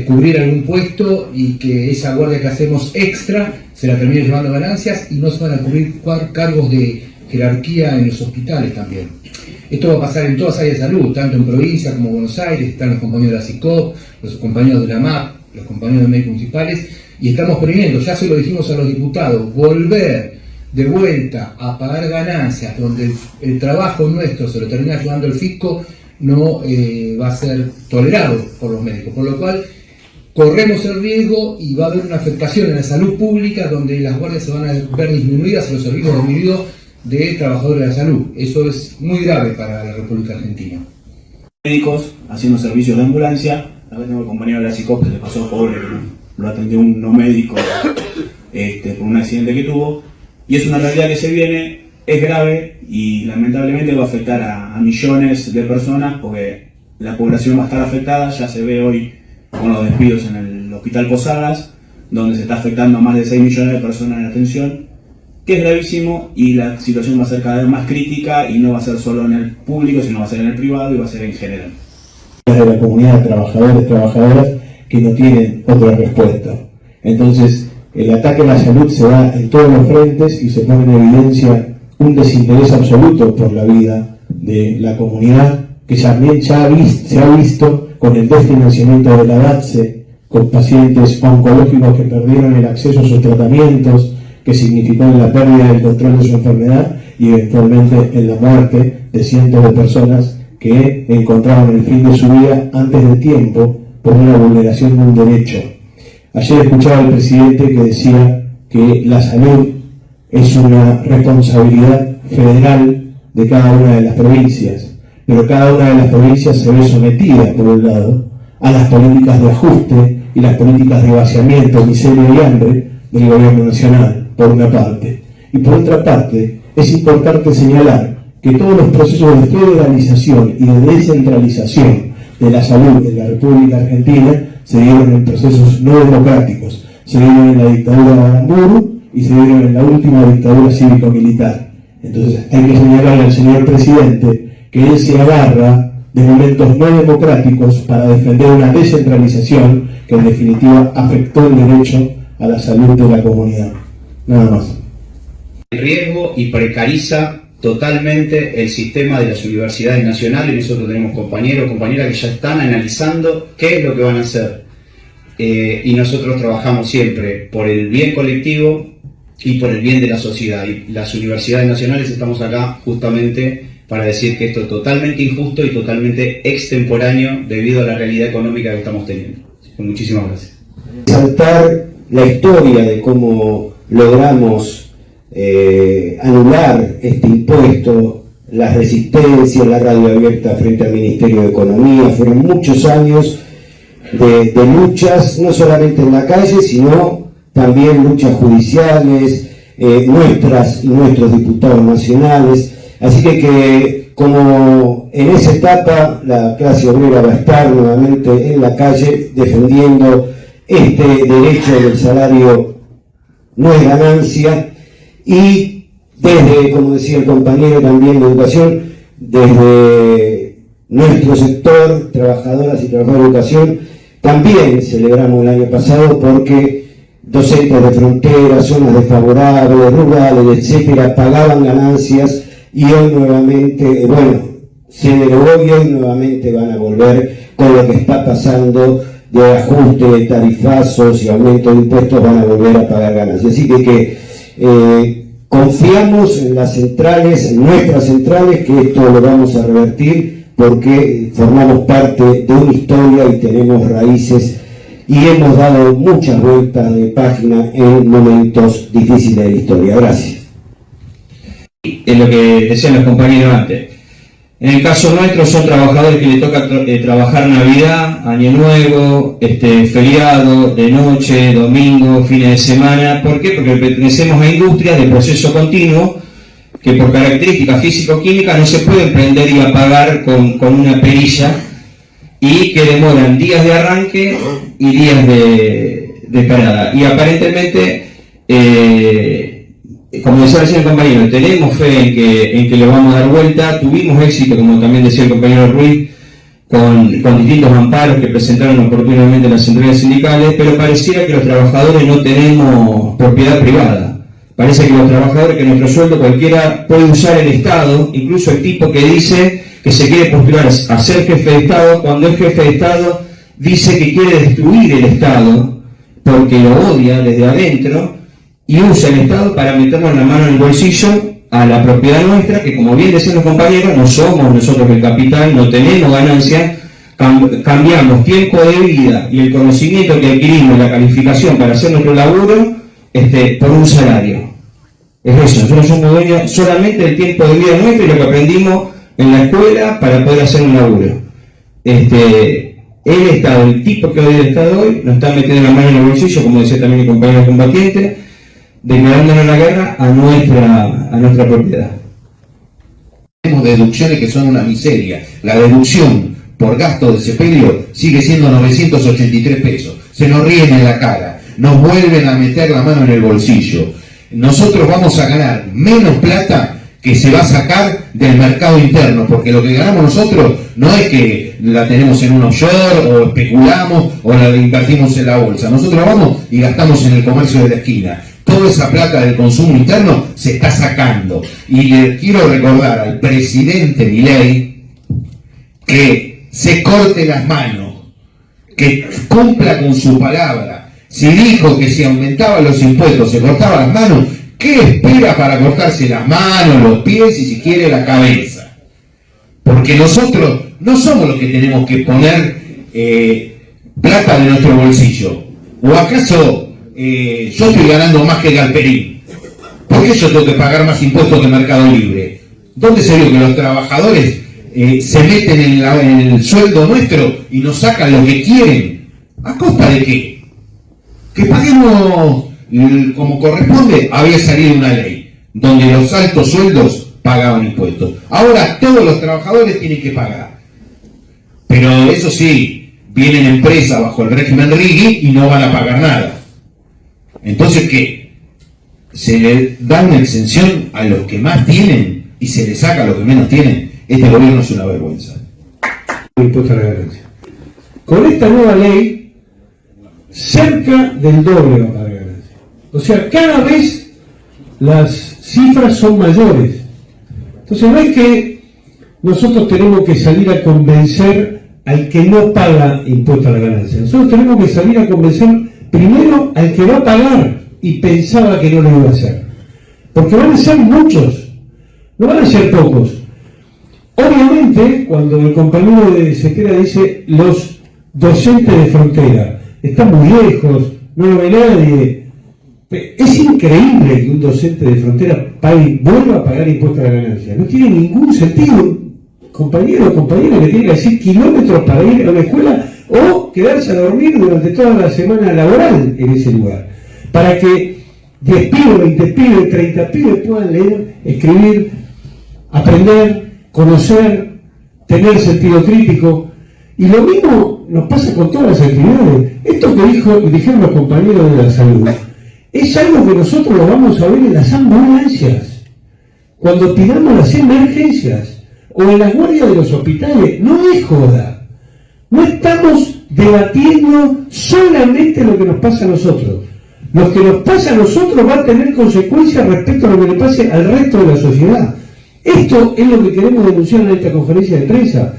cubrir algún puesto y que esa guardia que hacemos extra se la termine llevando ganancias y no se van a cubrir cargos de jerarquía en los hospitales también. Esto va a pasar en todas las áreas de salud, tanto en provincia como en Buenos Aires, están los compañeros de la CICOP, los compañeros de la MAP, los compañeros de médicos municipales, y estamos previniendo, ya se lo dijimos a los diputados, volver de vuelta a pagar ganancias donde el trabajo nuestro se lo termina ayudando el fisco, no va a ser tolerado por los médicos, por lo cual corremos el riesgo y va a haber una afectación en la salud pública donde las guardias se van a ver disminuidas y los servicios disminuidos de trabajadores de la salud. Eso es muy grave para la República Argentina. Médicos haciendo servicios de ambulancia, acá tengo el compañero de la CICOP que le pasó pobre, lo atendió un no médico por un accidente que tuvo, y es una realidad que se viene, es grave y lamentablemente va a afectar a millones de personas porque la población va a estar afectada. Ya se ve hoy con los despidos en el Hospital Posadas, donde se está afectando a más de 6 millones de personas en atención, que es gravísimo, y la situación va a ser cada vez más crítica y no va a ser solo en el público, sino va a ser en el privado y va a ser en general. De la comunidad de trabajadores, trabajadoras que no tienen otra respuesta. Entonces, el ataque a la salud se da en todos los frentes y se pone en evidencia un desinterés absoluto por la vida de la comunidad, que también se ha visto con el desfinanciamiento de la DATSE, con pacientes oncológicos que perdieron el acceso a sus tratamientos, que significó la pérdida del control de su enfermedad y eventualmente en la muerte de cientos de personas que encontraron el fin de su vida antes de tiempo por una vulneración de un derecho. Ayer escuchaba al presidente que decía que la salud es una responsabilidad federal de cada una de las provincias, pero cada una de las provincias se ve sometida, por un lado, a las políticas de ajuste y las políticas de vaciamiento, miseria y hambre del gobierno nacional, por una parte. Y por otra parte, es importante señalar que todos los procesos de federalización y de descentralización de la salud en la República Argentina se dieron en procesos no democráticos, se dieron en la dictadura de Aramburu y se dieron en la última dictadura cívico-militar. Entonces hay que señalarle al señor presidente que él se agarra de momentos no democráticos para defender una descentralización que en definitiva afectó el derecho a la salud de la comunidad. Nada más. Riesgo y precariza totalmente el sistema de las universidades nacionales. Nosotros tenemos compañeros, compañeras que ya están analizando qué es lo que van a hacer. Y nosotros trabajamos siempre por el bien colectivo y por el bien de la sociedad. Y las universidades nacionales estamos acá justamente para decir que esto es totalmente injusto y totalmente extemporáneo debido a la realidad económica que estamos teniendo. Muchísimas gracias. Saltar la historia de cómo logramos anular este impuesto, las resistencias, la radio abierta frente al Ministerio de Economía, fueron muchos años de luchas, no solamente en la calle, sino también luchas judiciales, nuestras y nuestros diputados nacionales. Así que como en esa etapa la clase obrera va a estar nuevamente en la calle defendiendo este derecho del salario no es ganancia, y desde, como decía el compañero también de educación, desde nuestro sector, trabajadoras y trabajadores de educación, también celebramos el año pasado porque docentes de frontera, zonas desfavorables, rurales, etcétera, pagaban ganancias y hoy nuevamente, se derogó y hoy nuevamente van a volver con lo que está pasando de ajuste de tarifazos y aumento de impuestos, van a volver a pagar ganancias. Así que confiamos en las centrales, en nuestras centrales, que esto lo vamos a revertir porque formamos parte de una historia y tenemos raíces y hemos dado muchas vueltas de página en momentos difíciles de la historia. Gracias. Es lo que decían los compañeros antes. En el caso nuestro son trabajadores que le toca trabajar Navidad, Año Nuevo, feriado, de noche, domingo, fines de semana. ¿Por qué? Porque pertenecemos a industrias de proceso continuo que por características físico-químicas no se pueden prender y apagar con una perilla y que demoran días de arranque y días de parada. Y aparentemente, como decía recién el compañero, tenemos fe en que le vamos a dar vuelta. Tuvimos éxito, como también decía el compañero Ruiz, con distintos amparos que presentaron oportunamente las centrales sindicales, pero pareciera que los trabajadores no tenemos propiedad privada. Parece que los trabajadores, que nuestro sueldo cualquiera puede usar el Estado, incluso el tipo que dice que se quiere postular a ser jefe de Estado, cuando es jefe de Estado dice que quiere destruir el Estado porque lo odia desde adentro y usa el Estado para meternos la mano en el bolsillo a la propiedad nuestra, que como bien decían los compañeros, no somos nosotros el capital, no tenemos ganancia, cambiamos tiempo de vida y el conocimiento que adquirimos, la calificación para hacer nuestro laburo, por un salario. Es eso, nosotros somos dueños solamente del tiempo de vida nuestro y lo que aprendimos en la escuela para poder hacer un laburo. El Estado, el tipo que hoy el Estado hoy, nos está metiendo la mano en el bolsillo, como decía también el compañero combatiente, declarándonos la guerra a nuestra propiedad. Tenemos deducciones que son una miseria. La deducción por gasto de sepelio sigue siendo 983 pesos. Se nos ríen en la cara, nos vuelven a meter la mano en el bolsillo. Nosotros vamos a ganar menos plata que se va a sacar del mercado interno, porque lo que ganamos nosotros no es que la tenemos en un offshore o especulamos o la invertimos en la bolsa. Nosotros vamos y gastamos en el comercio de la esquina. Toda esa plata del consumo interno se está sacando. Y le quiero recordar al presidente Milei que se corte las manos, que cumpla con su palabra. Si dijo que si aumentaba los impuestos se cortaba las manos, ¿qué espera para cortarse las manos, los pies y si quiere la cabeza? Porque nosotros no somos los que tenemos que poner plata de nuestro bolsillo. ¿O acaso yo estoy ganando más que Galperín? ¿Por qué yo tengo que pagar más impuestos que Mercado Libre? ¿Dónde se vio que los trabajadores se meten en el sueldo nuestro y nos sacan lo que quieren? ¿A costa de qué? Que paguemos como corresponde. Había salido una ley donde los altos sueldos pagaban impuestos. Ahora todos los trabajadores tienen que pagar. Pero eso sí, vienen empresas bajo el régimen Riggi y no van a pagar nada. Entonces, ¿qué? Se le da una exención a los que más tienen y se le saca a los que menos tienen. Este gobierno es una vergüenza. Impuesto a la ganancia. Con esta nueva ley, cerca del doble va a pagar ganancia. O sea, cada vez las cifras son mayores. Entonces no es que nosotros tenemos que salir a convencer al que no paga impuesto a la ganancia. Nosotros tenemos que salir a convencer primero al que va a pagar y pensaba que no lo iba a hacer. Porque van a ser muchos, no van a ser pocos. Obviamente, cuando el compañero de Sequera dice los docentes de frontera, está muy lejos, no lo ve nadie. Es increíble que un docente de frontera vuelva a pagar impuestos a la ganancia. No tiene ningún sentido, compañero o compañera, que tiene que hacer kilómetros para ir a una escuela o quedarse a dormir durante toda la semana laboral en ese lugar. Para que 10 pibes, 20 pibes, 30 pibes puedan leer, escribir, aprender, conocer, tener sentido crítico. Y lo mismo nos pasa con todas las actividades. Esto que dijeron los compañeros de la salud es algo que nosotros lo vamos a ver en las ambulancias, cuando tiramos las emergencias o en las guardias de los hospitales. No es joda. No estamos debatiendo solamente lo que nos pasa a nosotros. Lo que nos pasa a nosotros va a tener consecuencias respecto a lo que le pase al resto de la sociedad. Esto es lo que queremos denunciar en esta conferencia de prensa.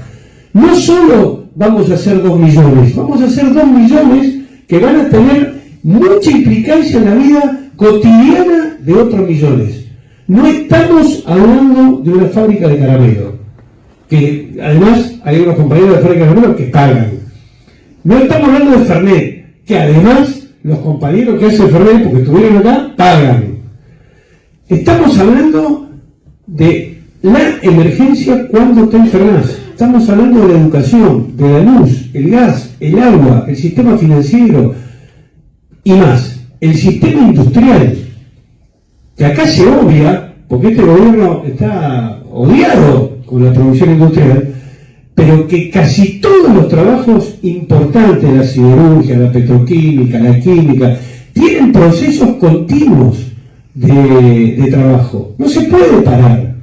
No solo vamos a hacer 2 millones, vamos a hacer 2 millones que van a tener mucha implicancia en la vida cotidiana de otros millones. No estamos hablando de una fábrica de caramelos, que además hay unos compañeros de fábrica de caramelos que pagan. No estamos hablando de Fernet, que además los compañeros que hacen Fernet, porque estuvieron acá, pagan. Estamos hablando de la emergencia cuando te enfermas. Estamos hablando de la educación, de la luz, el gas, el agua, el sistema financiero y más, el sistema industrial, que acá se obvia, porque este gobierno está odiado con la producción industrial, pero que casi todos los trabajos importantes, la siderurgia, la petroquímica, la química, tienen procesos continuos de trabajo. No se puede parar.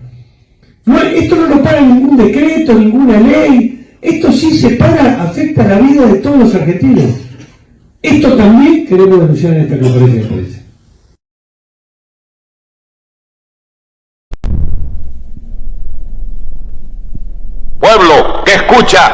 Esto no lo para ningún decreto, ninguna ley. Esto sí se para, afecta la vida de todos los argentinos. Esto también queremos denunciar en esta conferencia de prensa. Pueblo que escucha,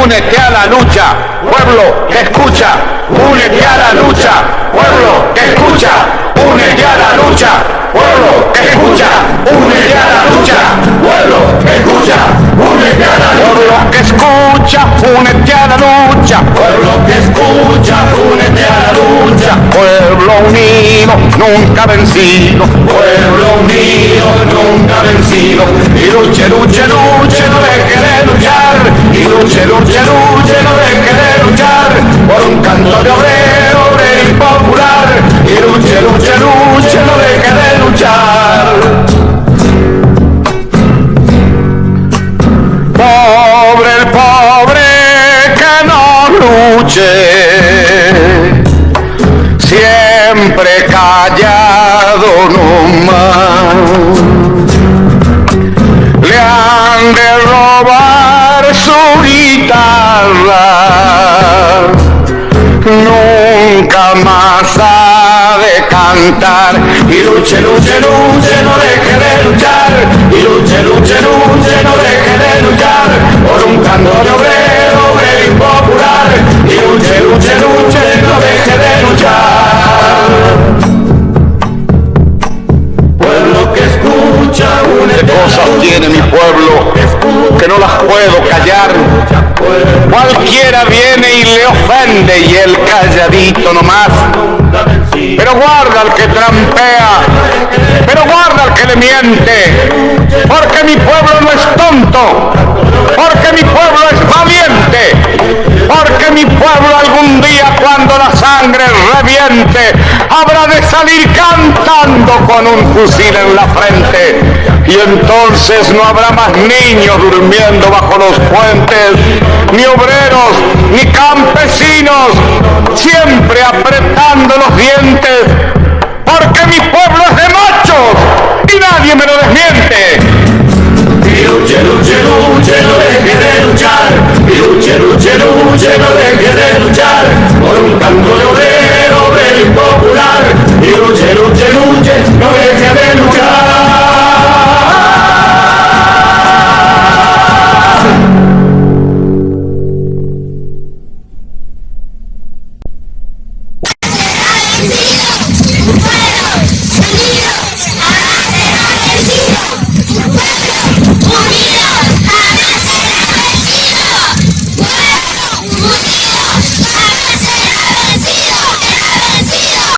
únete a la lucha. Pueblo que escucha, únete a la lucha. Pueblo que escucha, únete a la lucha. Pueblo que escucha, únete a la lucha. Pueblo que escucha, únete a la lucha. Pueblo que escucha, únete a la lucha. Pueblo que escucha, únete a la lucha. Pueblo unido, nunca vencido. Pueblo unido, nunca vencido. Y luche, luche, luche, no deje de luchar. Y luche, luche, luche, no deje de luchar. Por un canto de obrero, obrero y popular. Y luche, luche, luche, no deje de luchar. Pobre el pobre que no luche, siempre callado nomás. Le han de robar su guitarra, nunca más ha de cantar. Y luche, luche, luche, no deje de luchar. Y luche, luche, luche, no deje de luchar. Por un canto de obrero, obrero y popular. Y luche, luche, luche, no deje de luchar. Pueblo que escucha, ¿qué cosas tiene mi pueblo que no las puedo callar? Cualquiera viene y le ofende y él calladito nomás. Pero guarda al que trampea, pero guarda al que le miente, porque mi pueblo no es tonto, porque mi pueblo es valiente, porque mi pueblo algún día cuando la sangre reviente habrá de salir cantando con un fusil en la frente. Y entonces no habrá más niños durmiendo bajo los puentes, ni obreros, ni campesinos, siempre apretando los dientes, porque mi pueblo es de machos y nadie me lo desmiente. Y luche, luche, luche, no deje de luchar. Y luche, luche, luche, no